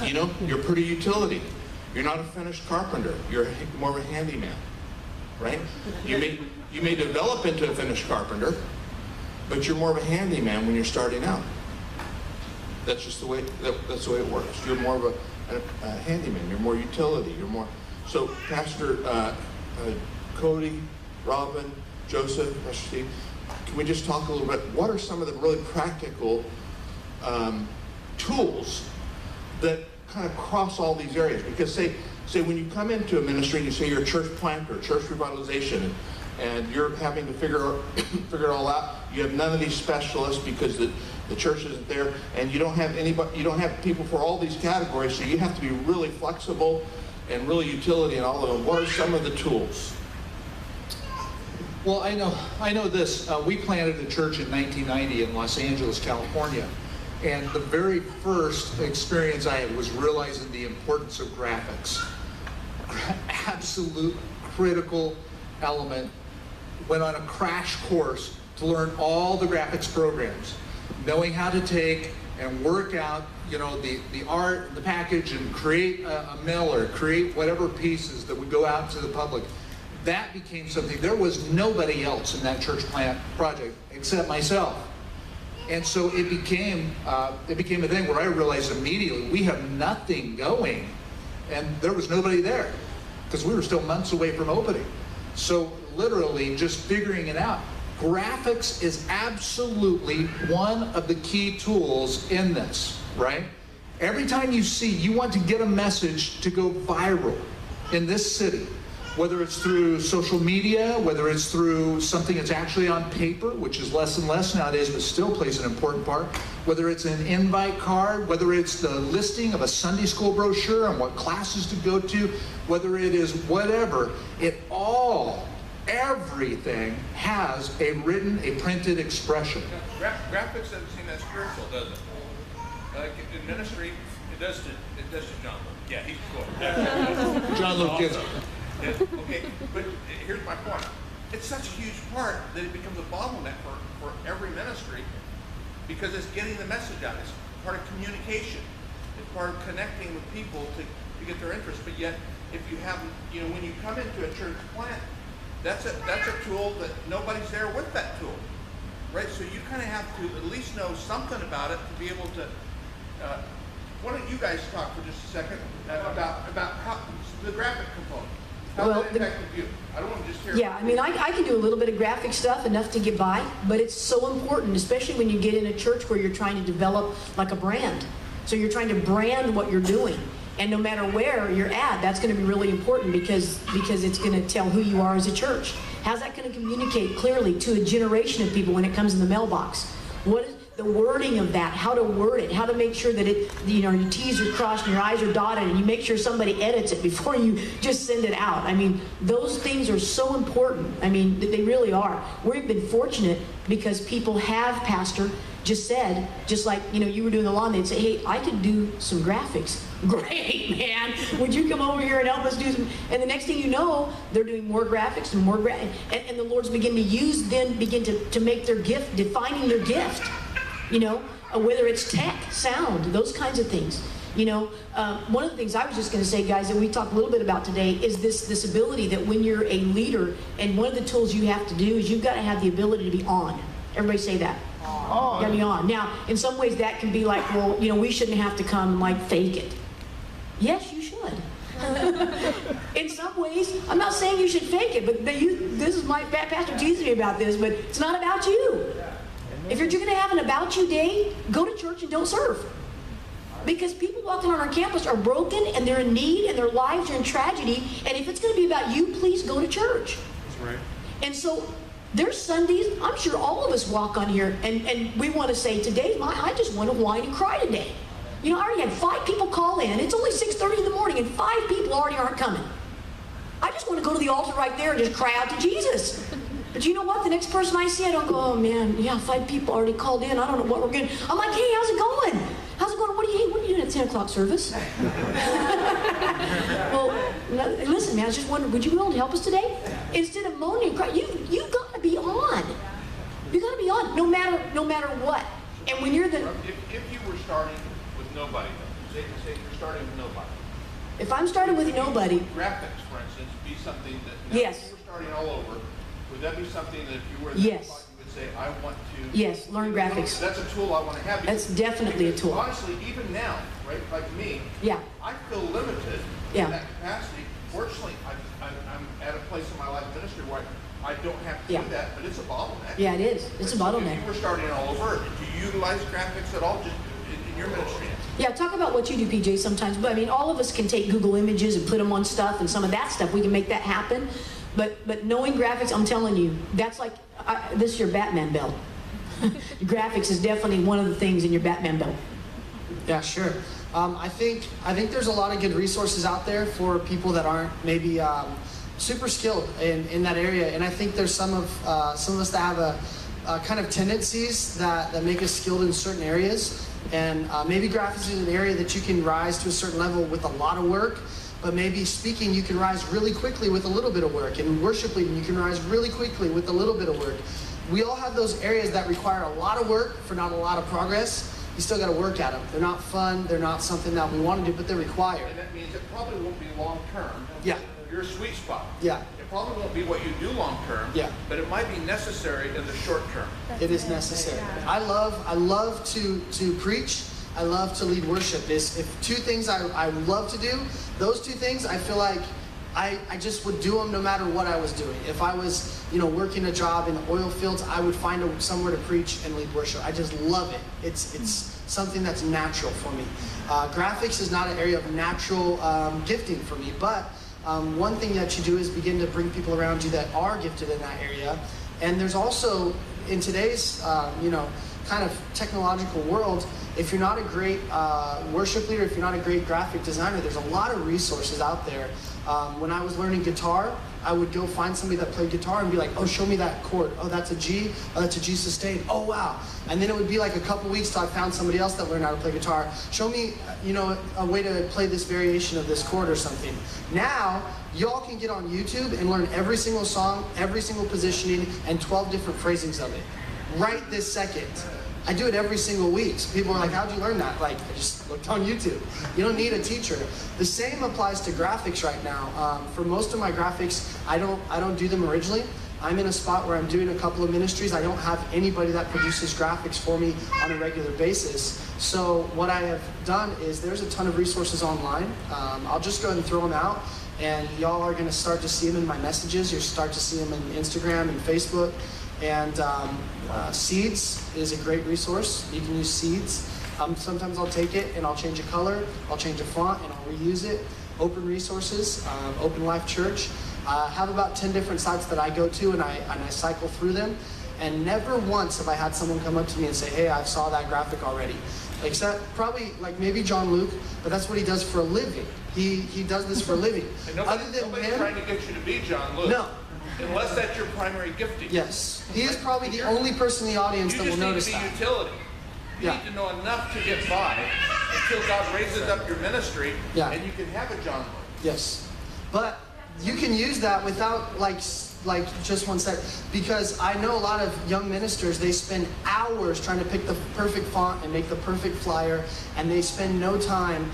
you're pretty utility. You're not a finished carpenter. You're more of a handyman, right? You may develop into a finished carpenter, but you're more of a handyman when you're starting out. That's just the way it works. You're more of a handyman. You're more utility. You're more. So, Pastor Cody, Robin, Joseph, Pastor Steve, can we just talk a little bit? What are some of the really practical tools that kind of cross all these areas? Because say when you come into a ministry and you say you're a church planter, church revitalization, and you're having to figure it all out, you have none of these specialists because the church isn't there, and you don't have people for all these categories, so you have to be really flexible and really utility in all of them. What are some of the tools? Well, I know this. We planted a church in 1990 in Los Angeles, California. And the very first experience I had was realizing the importance of graphics. Absolute critical element. Went on a crash course to learn all the graphics programs, knowing how to take and work out, the art, the package, and create a mill or create whatever pieces that would go out to the public. That became something. There was nobody else in that church plant project except myself. And so it became a thing where I realized immediately we have nothing going, and there was nobody there because we were still months away from opening. So literally just figuring it out. Graphics is absolutely one of the key tools in this, right? Every time you want to get a message to go viral in this city, whether it's through social media, whether it's through something that's actually on paper, which is less and less nowadays, but still plays an important part, whether it's an invite card, whether it's the listing of a Sunday school brochure on what classes to go to, whether it is whatever, everything has a printed expression. Graphics doesn't seem that spiritual, does it? Like in ministry, it does to John Luke. Yeah, he's cool. John Luke gets it. Okay, but here's my point. It's such a huge part that it becomes a bottleneck for every ministry, because it's getting the message out. It's part of communication. It's part of connecting with people to get their interest. But yet, if you have, when you come into a church plant, that's a tool that nobody's there with that tool, right? So you kind of have to at least know something about it to be able to. Why don't you guys talk for just a second about how the graphic component? How that impacted you? I don't want to just hear. Yeah, I mean, I can do a little bit of graphic stuff, enough to get by, but it's so important, especially when you get in a church where you're trying to develop like a brand. So you're trying to brand what you're doing. And no matter where you're at, that's going to be really important because it's going to tell who you are as a church. How's that going to communicate clearly to a generation of people when it comes in the mailbox? What is the wording of that? How to word it? How to make sure that your T's are crossed and your I's are dotted, and you make sure somebody edits it before you just send it out. I mean, those things are so important. I mean, they really are. We've been fortunate because people have, Pastor, just said, just like, you were doing the lawn, they'd say, hey, I could do some graphics. Great, man. Would you come over here and help us do some? And the next thing you know, they're doing more graphics and more and the Lord's begin to make their gift, defining their gift. Whether it's tech, sound, those kinds of things. One of the things I was just going to say, guys, that we talked a little bit about today is this ability that when you're a leader, and one of the tools you have to do is you've got to have the ability to be on. Everybody say that. On. You got to be on. Now, in some ways that can be like, well, we shouldn't have to come and like fake it. Yes, you should. In some ways, I'm not saying you should fake it, but this is my pastor teasing me about this, but it's not about you. If you're going to have an about you day, go to church and don't serve. Because people walking on our campus are broken and they're in need and their lives are in tragedy. And if it's going to be about you, please go to church. That's right. And so there's Sundays, I'm sure all of us walk on here and we want to say, I just want to whine and cry today. I already had 5 people call in. It's only 6:30 in the morning and 5 people already aren't coming. I just want to go to the altar right there and just cry out to Jesus. But you know what? The next person I see, I don't go, oh man, 5 people already called in. I don't know what we're going to. I'm like, hey, how's it going? How's it going? What are you doing at 10 o'clock service. Well, listen, man, I was just wondering, would you be willing to help us today? Instead of moaning and crying, you got to be on. You got to be on, no matter what. And when you're the... If you were starting with nobody, say you're starting with nobody. If I'm starting with nobody... Graphics, for instance, be something that... Yes. If you were starting all over, would that be something that if you were in Yes. spot, you would say, I want to... Yes, learn graphics. That's a tool I want to have. That's definitely a tool. Honestly, even now, right, like me, Yeah. I feel limited Yeah. in that capacity. Fortunately, I'm at a place in my life ministry where I don't have to Yeah. do that, but it's a bottleneck. Yeah, it is. It's a But bottleneck. If you were starting all over, do you utilize graphics at all just in your ministry? Yeah, talk about what you do, PJ, sometimes. But I mean, all of us can take Google Images and put them on stuff, and some of that stuff, we can make that happen. But knowing graphics, I'm telling you, that's like, this is your Batman belt. Graphics is definitely one of the things in your Batman belt. Yeah, sure. I think there's a lot of good resources out there for people that aren't maybe super skilled in that area, and I think there's some of us that have a kind of tendencies that make us skilled in certain areas, and maybe graphics is an area that you can rise to a certain level with a lot of work. But maybe speaking, you can rise really quickly with a little bit of work, and worship leading, you can rise really quickly with a little bit of work. We all have those areas that require a lot of work for not a lot of progress. You still got to work at them. They're not fun. They're not something that we want to do, but they're required. And that means it probably won't be long term. Yeah. Your sweet spot. Yeah. It probably won't be what you do long term. Yeah. But it might be necessary in the short term. It is necessary. I love to preach. I love to lead worship. If two things I love to do, those two things, I feel like I just would do them no matter what I was doing. If I was, working a job in the oil fields, I would find somewhere to preach and lead worship. I just love it. It's something that's natural for me. Graphics is not an area of natural gifting for me, but one thing that you do is begin to bring people around you that are gifted in that area. And there's also, in today's, kind of technological world, if you're not a great worship leader, if you're not a great graphic designer, there's a lot of resources out there. When I was learning guitar, I would go find somebody that played guitar and be like, oh, show me that chord. Oh, that's a G. Oh, that's a G sustained. Oh, wow. And then it would be like a couple weeks till I found somebody else that learned how to play guitar. Show me, a way to play this variation of this chord or something. Now, y'all can get on YouTube and learn every single song, every single positioning, and 12 different phrasings of it. Right this second. I do it every single week. So people are like, how'd you learn that? Like, I just looked on YouTube. You don't need a teacher. The same applies to graphics right now. For most of my graphics, I don't do them originally. I'm in a spot where I'm doing a couple of ministries. I don't have anybody that produces graphics for me on a regular basis. So what I have done is there's a ton of resources online. I'll just go ahead and throw them out. And y'all are going to start to see them in my messages. You'll start to see them in Instagram and Facebook. And Seeds is a great resource. You can use Seeds. Sometimes I'll take it and I'll change a color, I'll change a font, and I'll reuse it. Open Resources, Open Life Church. I have about 10 different sites that I go to, and I cycle through them. And never once have I had someone come up to me and say, hey, I saw that graphic already. Except probably like maybe John Luke, but that's what he does for a living. He does this for a living. And Other than nobody's him, trying to get you to be John Luke. No. Unless that's your primary gifting. Yes. He is probably the only person in the audience that will notice that. You just need to be utility. You need to know enough to get by until God raises up your ministry, and you can have a John Luke. Yes. But you can use that without like just one sec, because I know a lot of young ministers, they spend hours trying to pick the perfect font and make the perfect flyer, and they spend no time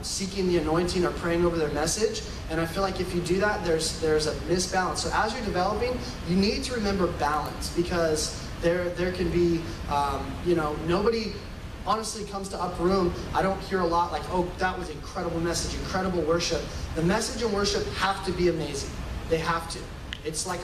seeking the anointing or praying over their message. And I feel like if you do that, there's a misbalance. So as you're developing, you need to remember balance, because there can be, nobody honestly comes to Upper Room. I don't hear a lot like, oh, that was incredible message, incredible worship. The message and worship have to be amazing. They have to. It's like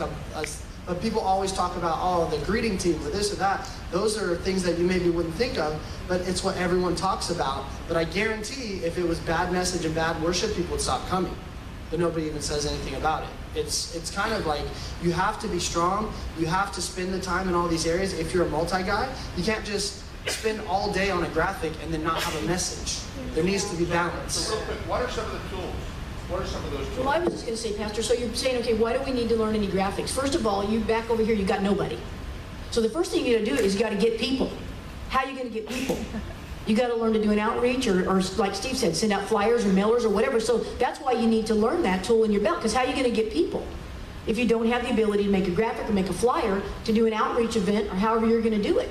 but people always talk about, oh, the greeting team or this or that. Those are things that you maybe wouldn't think of, but it's what everyone talks about. But I guarantee if it was bad message and bad worship, people would stop coming. But nobody even says anything about it. It's kind of like you have to be strong. You have to spend the time in all these areas. If you're a multi-guy, you can't just spend all day on a graphic and then not have a message. There needs to be balance. So real quick, what are some of the tools? What are some of those tools? Well, I was just going to say, Pastor, so you're saying, okay, why do we need to learn any graphics? First of all, you back over here, you got nobody. So the first thing you got to do is you got to get people. How are you going to get people? You got to learn to do an outreach, or like Steve said, send out flyers or mailers or whatever. So that's why you need to learn that tool in your belt, because how are you going to get people if you don't have the ability to make a graphic or make a flyer to do an outreach event, or however you're going to do it?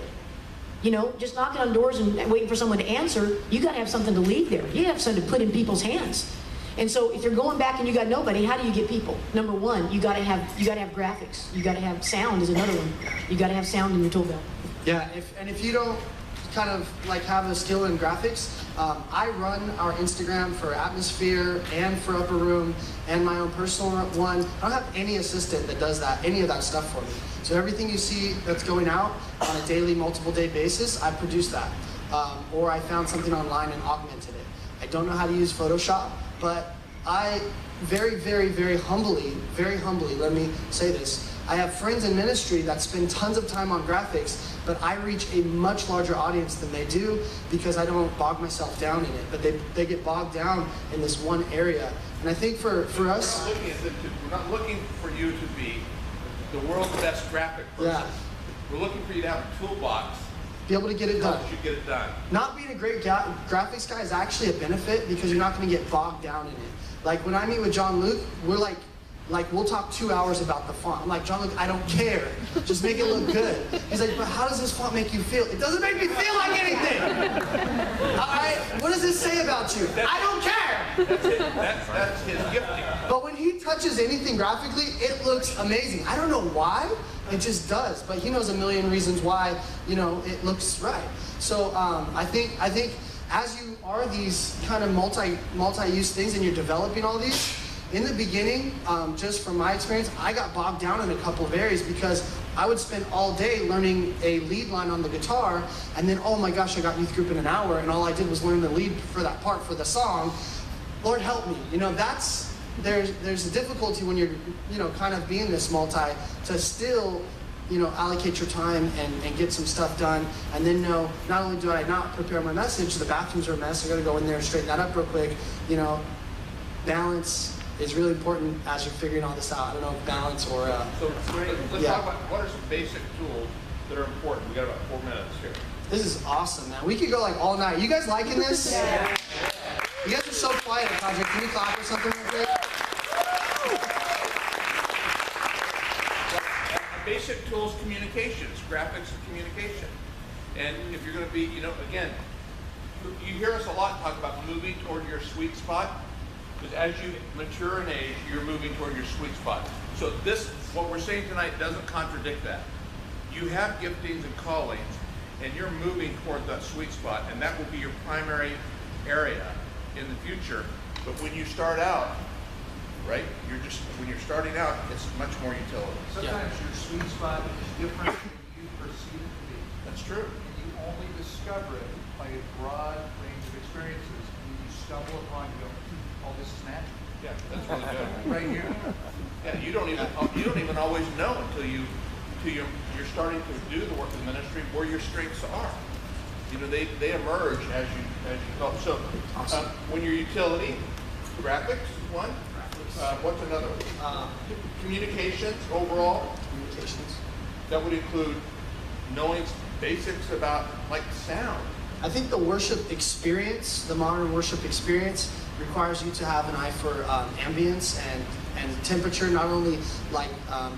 You know, just knocking on doors and waiting for someone to answer, you got to have something to leave there. You have something to put in people's hands. And so if you're going back and you got nobody, how do you get people? Number one, you got to have graphics. You got to have sound is another one. You got to have sound in your tool belt. Yeah, if you don't kind of like have a skill in graphics, I run our Instagram for Atmosphere and for Upper Room and my own personal one. I don't have any assistant that does that, any of that stuff for me. So everything you see that's going out on a daily, multiple day basis, I produce that. Or I found something online and augmented it. I don't know how to use Photoshop, but I very, very, very humbly, let me say this, I have friends in ministry that spend tons of time on graphics, but I reach a much larger audience than they do because I don't bog myself down in it. But they get bogged down in this one area. And I think for us... We're not looking for you to be the world's best graphic person. Yeah. We're looking for you to have a toolbox. Be able to get it done. You get it done. Not being a great graphics guy is actually a benefit because you're not going to get bogged down in it. Like when I meet with John Luke, we're like we'll talk 2 hours about the font. I'm like, John Luke, I don't care. Just make it look good. He's like, but how does this font make you feel? It doesn't make me feel like anything. What does this say about you? I don't care. That's his gifting. But when he touches anything graphically, it looks amazing. I don't know why, it just does. But he knows a million reasons why, you know, it looks right. So I think as you are these kind of multi-use things and you're developing all these, in the beginning, just from my experience, I got bogged down in a couple of areas because I would spend all day learning a lead line on the guitar, and then, oh my gosh, I got youth group in an hour, and all I did was learn the lead for that part for the song. Lord help me. You know, there's a difficulty when you're, you know, kind of being this multi, to still, you know, allocate your time and get some stuff done, and then know, not only do I not prepare my message, the bathrooms are a mess, I gotta go in there and straighten that up real quick, you know, balance is really important as you're figuring all this out. I don't know if balance or... So let's talk about what are some basic tools that are important. We got about 4 minutes here. This is awesome, man. We could go like all night. You guys liking this? Yeah. You guys are so quiet at Cadre. Can you clap or something real quick? Basic tools, communications, graphics and communication. And if you're going to be, you know, again, you hear us a lot talk about moving toward your sweet spot. Because as you mature in age, you're moving toward your sweet spot. So what we're saying tonight doesn't contradict that. You have giftings and callings, and you're moving toward that sweet spot, and that will be your primary area in the future. But when you start out, right, when you're starting out, it's much more utility. Sometimes your sweet spot is different than you perceive it to be. That's true. And you only discover it by a broad range of experiences. When you stumble upon, you go, oh, this is natural. Yeah, that's really good. Right here. Yeah, you don't even always know until you're starting to do the work of the ministry where your strengths are. You know, they emerge as you develop. So, Awesome. When your utility, graphics is one. What's another? Communications overall. Communications. That would include knowing basics about like sound. I think the worship experience, the modern worship experience, requires you to have an eye for ambience and temperature, not only like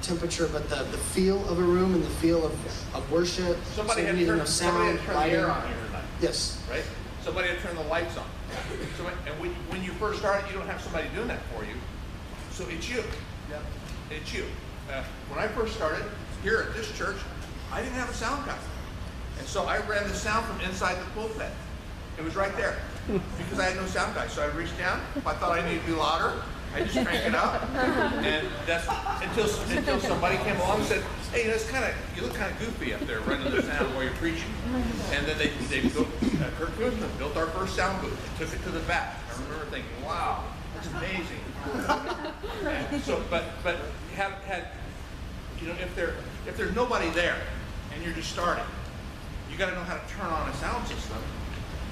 temperature, but the feel of a room and the feel of worship. Somebody so had you to need turn, to know somebody had sound, to turn the lighting. air on here tonight. Yes. Right? Somebody had to turn the lights on. So, and when you first started, you don't have somebody doing that for you. So it's you. Yep. It's you. When I first started here at this church, I didn't have a sound guy. And so I ran the sound from inside the pulpit. It was right there because I had no sound guy. So I reached down. If I thought I needed to be louder, I just cranked it up. And that's until somebody came along and said, hey, you look kind of goofy up there running the sound while you're preaching. And then they built, Kirk Kuzman built our first sound booth. Took it to the back. I remember thinking, wow, that's amazing. And so, but had you know, if there's nobody there and you're just starting, you got to know how to turn on a sound system,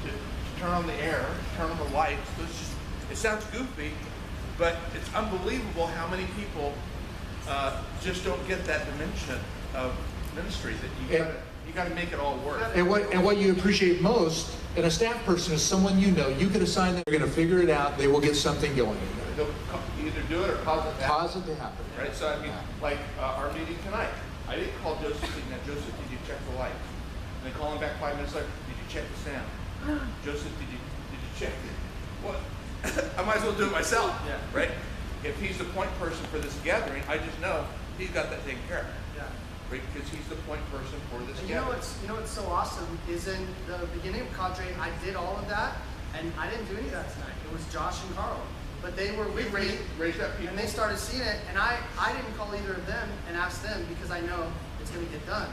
to turn on the air, turn on the lights. It sounds goofy, but it's unbelievable how many people just don't get that dimension of ministry that you got. You got to make it all work. And what you appreciate most in a staff person is someone you know. You could assign them, they're going to figure it out, they will get something going. They'll either do it or cause it to happen. Cause it to happen. Right? So, I mean, like our meeting tonight, I didn't call Joseph and now, Joseph, did you check the light? And then call him back 5 minutes later, did you check the sound? Joseph, did you check it? What? I might as well do it myself. Yeah. Right? If he's the point person for this gathering, I just know he's got that taken care of. Yeah. Right? Because he's the point person for this And gathering. you know what's so awesome is in the beginning of Cadre, I did all of that, and I didn't do any of that tonight. It was Josh and Carl, but they were with me, Raise that people. and they started seeing it, and I didn't call either of them and ask them because I know it's going to get done.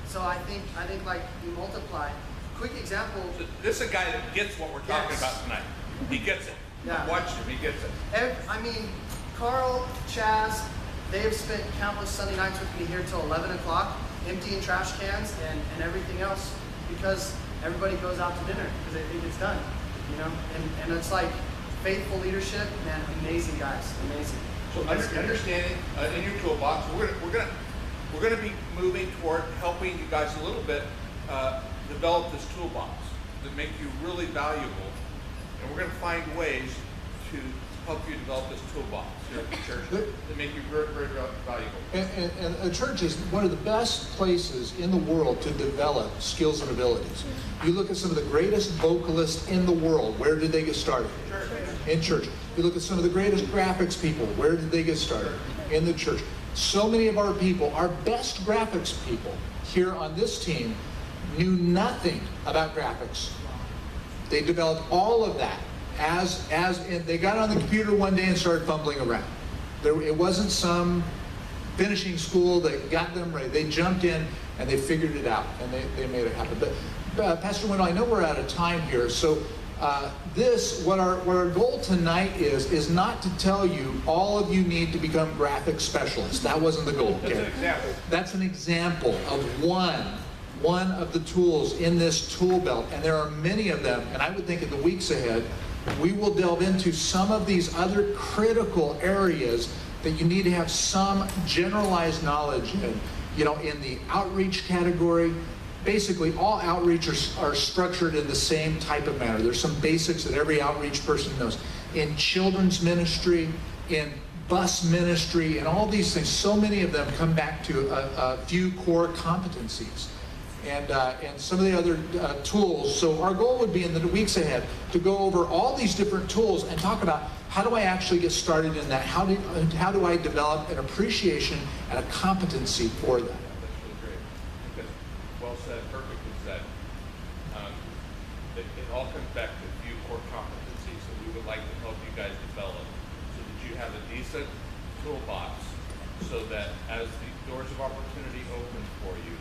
So I think like you multiply. Quick example. So this is a guy that gets what we're talking Yes. about tonight. He gets it. Yeah. Watch him. He gets it. I mean, Carl, Chaz, they have spent countless Sunday nights with me here till 11 o'clock, emptying trash cans and everything else because everybody goes out to dinner because they think it's done, you know? And it's like faithful leadership, man, amazing guys, amazing. So understanding in your toolbox, we're gonna be moving toward helping you guys a little bit develop this toolbox that make you really valuable, and we're gonna find ways to help you develop this toolbox here at the church that make you very, very valuable. And a church is one of the best places in the world to develop skills and abilities. You look at some of the greatest vocalists in the world, where did they get started? In church. You look at some of the greatest graphics people, where did they get started? In the church. So many of our people, our best graphics people here on this team, knew nothing about graphics. They developed all of that they got on the computer one day and started fumbling around. It wasn't some finishing school that got them ready. They jumped in and they figured it out and they made it happen. But Pastor Wendell, I know we're out of time here, so what our goal tonight is not to tell you all of you need to become graphic specialists. That wasn't the goal. That's an example. That's an example of one of the tools in this tool belt, and there are many of them, and I would think in the weeks ahead, we will delve into some of these other critical areas that you need to have some generalized knowledge in. You know, in the outreach category, basically all outreach are structured in the same type of manner. There's some basics that every outreach person knows. In children's ministry, in bus ministry, and all these things, so many of them come back to a few core competencies. And some of the other tools. So our goal would be in the weeks ahead to go over all these different tools and talk about how do I actually get started in that? How do I develop an appreciation and a competency for that? That's really great. That's well said, perfectly said. It all comes back to a few core competencies that we would like to help you guys develop so that you have a decent toolbox so that as the doors of opportunity open for you,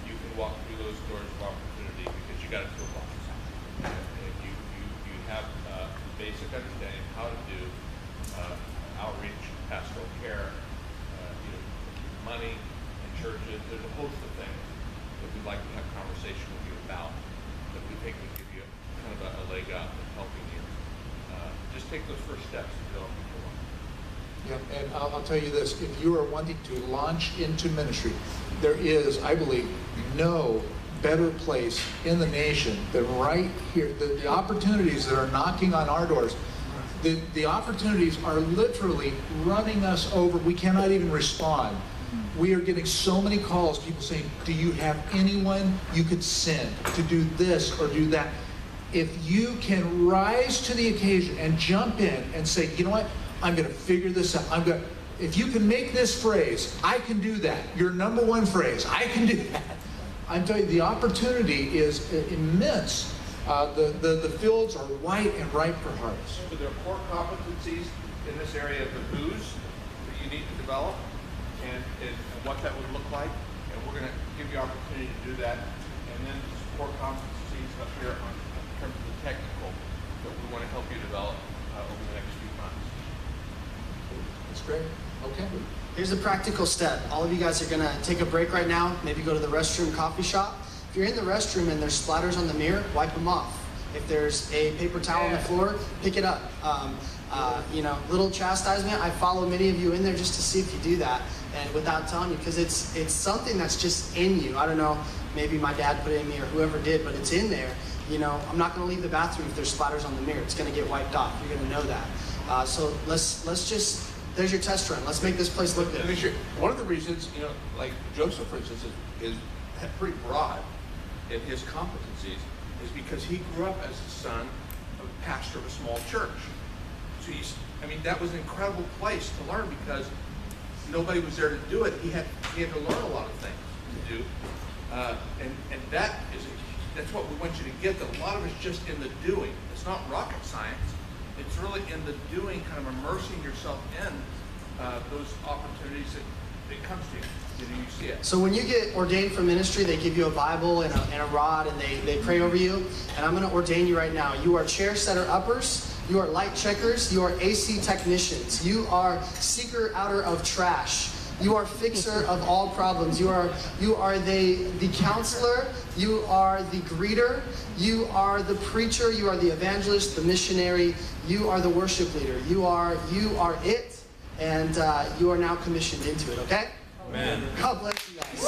you can walk through those doors of opportunity because you got a toolbox. And you have basic understanding of how to do outreach, pastoral care, money in churches. There's a host of things that we'd like to have conversation with you about that we think would give you kind of a leg up in helping you. Just take those first steps and develop your one. Yeah, and I'll tell you this, if you are wanting to launch into ministry, there is, I believe, no better place in the nation than right here. The opportunities that are knocking on our doors, the opportunities are literally running us over. We cannot even respond. We are getting so many calls, people saying, do you have anyone you could send to do this or do that? If you can rise to the occasion and jump in and say, you know what, I'm going to figure this out. If you can make this phrase, I can do that, your number one phrase, I can do that. I'm telling you, the opportunity is immense. The fields are white and ripe for harvest. So there are core competencies in this area of the who's that you need to develop and what that would look like. And we're going to give you opportunity to do that. And then some core competencies up here in terms of the technical that we want to help you develop over the next few months. That's great. Okay. Here's a practical step. All of you guys are gonna take a break right now, maybe go to the restroom, coffee shop. If you're in the restroom and there's splatters on the mirror, wipe them off. If there's a paper towel on the floor, pick it up. little chastisement. I follow many of you in there just to see if you do that, and without telling you, because it's something that's just in you. I don't know, maybe my dad put it in me or whoever did, but it's in there. I'm not going to leave the bathroom if there's splatters on the mirror. It's going to get wiped off. You're going to know that. So let's just, there's your test run. Let's make this place look good. One of the reasons, like Joseph, for instance, is pretty broad in his competencies, is because he grew up as the son of a pastor of a small church. So that was an incredible place to learn, because nobody was there to do it. He had to learn a lot of things to do, and that's what we want you to get. That a lot of it's just in the doing. It's not rocket science. It's really in the doing, kind of immersing yourself in those opportunities that comes to you. You see it. So when you get ordained for ministry, they give you a Bible and a rod, and they pray over you. And I'm going to ordain you right now. You are chair setter uppers. You are light checkers. You are AC technicians. You are seeker outer of trash. You are fixer of all problems. You are the counselor. You are the greeter. You are the preacher. You are the evangelist, the missionary. You are the worship leader. You are it, and you are now commissioned into it. Okay? Amen. God bless you guys.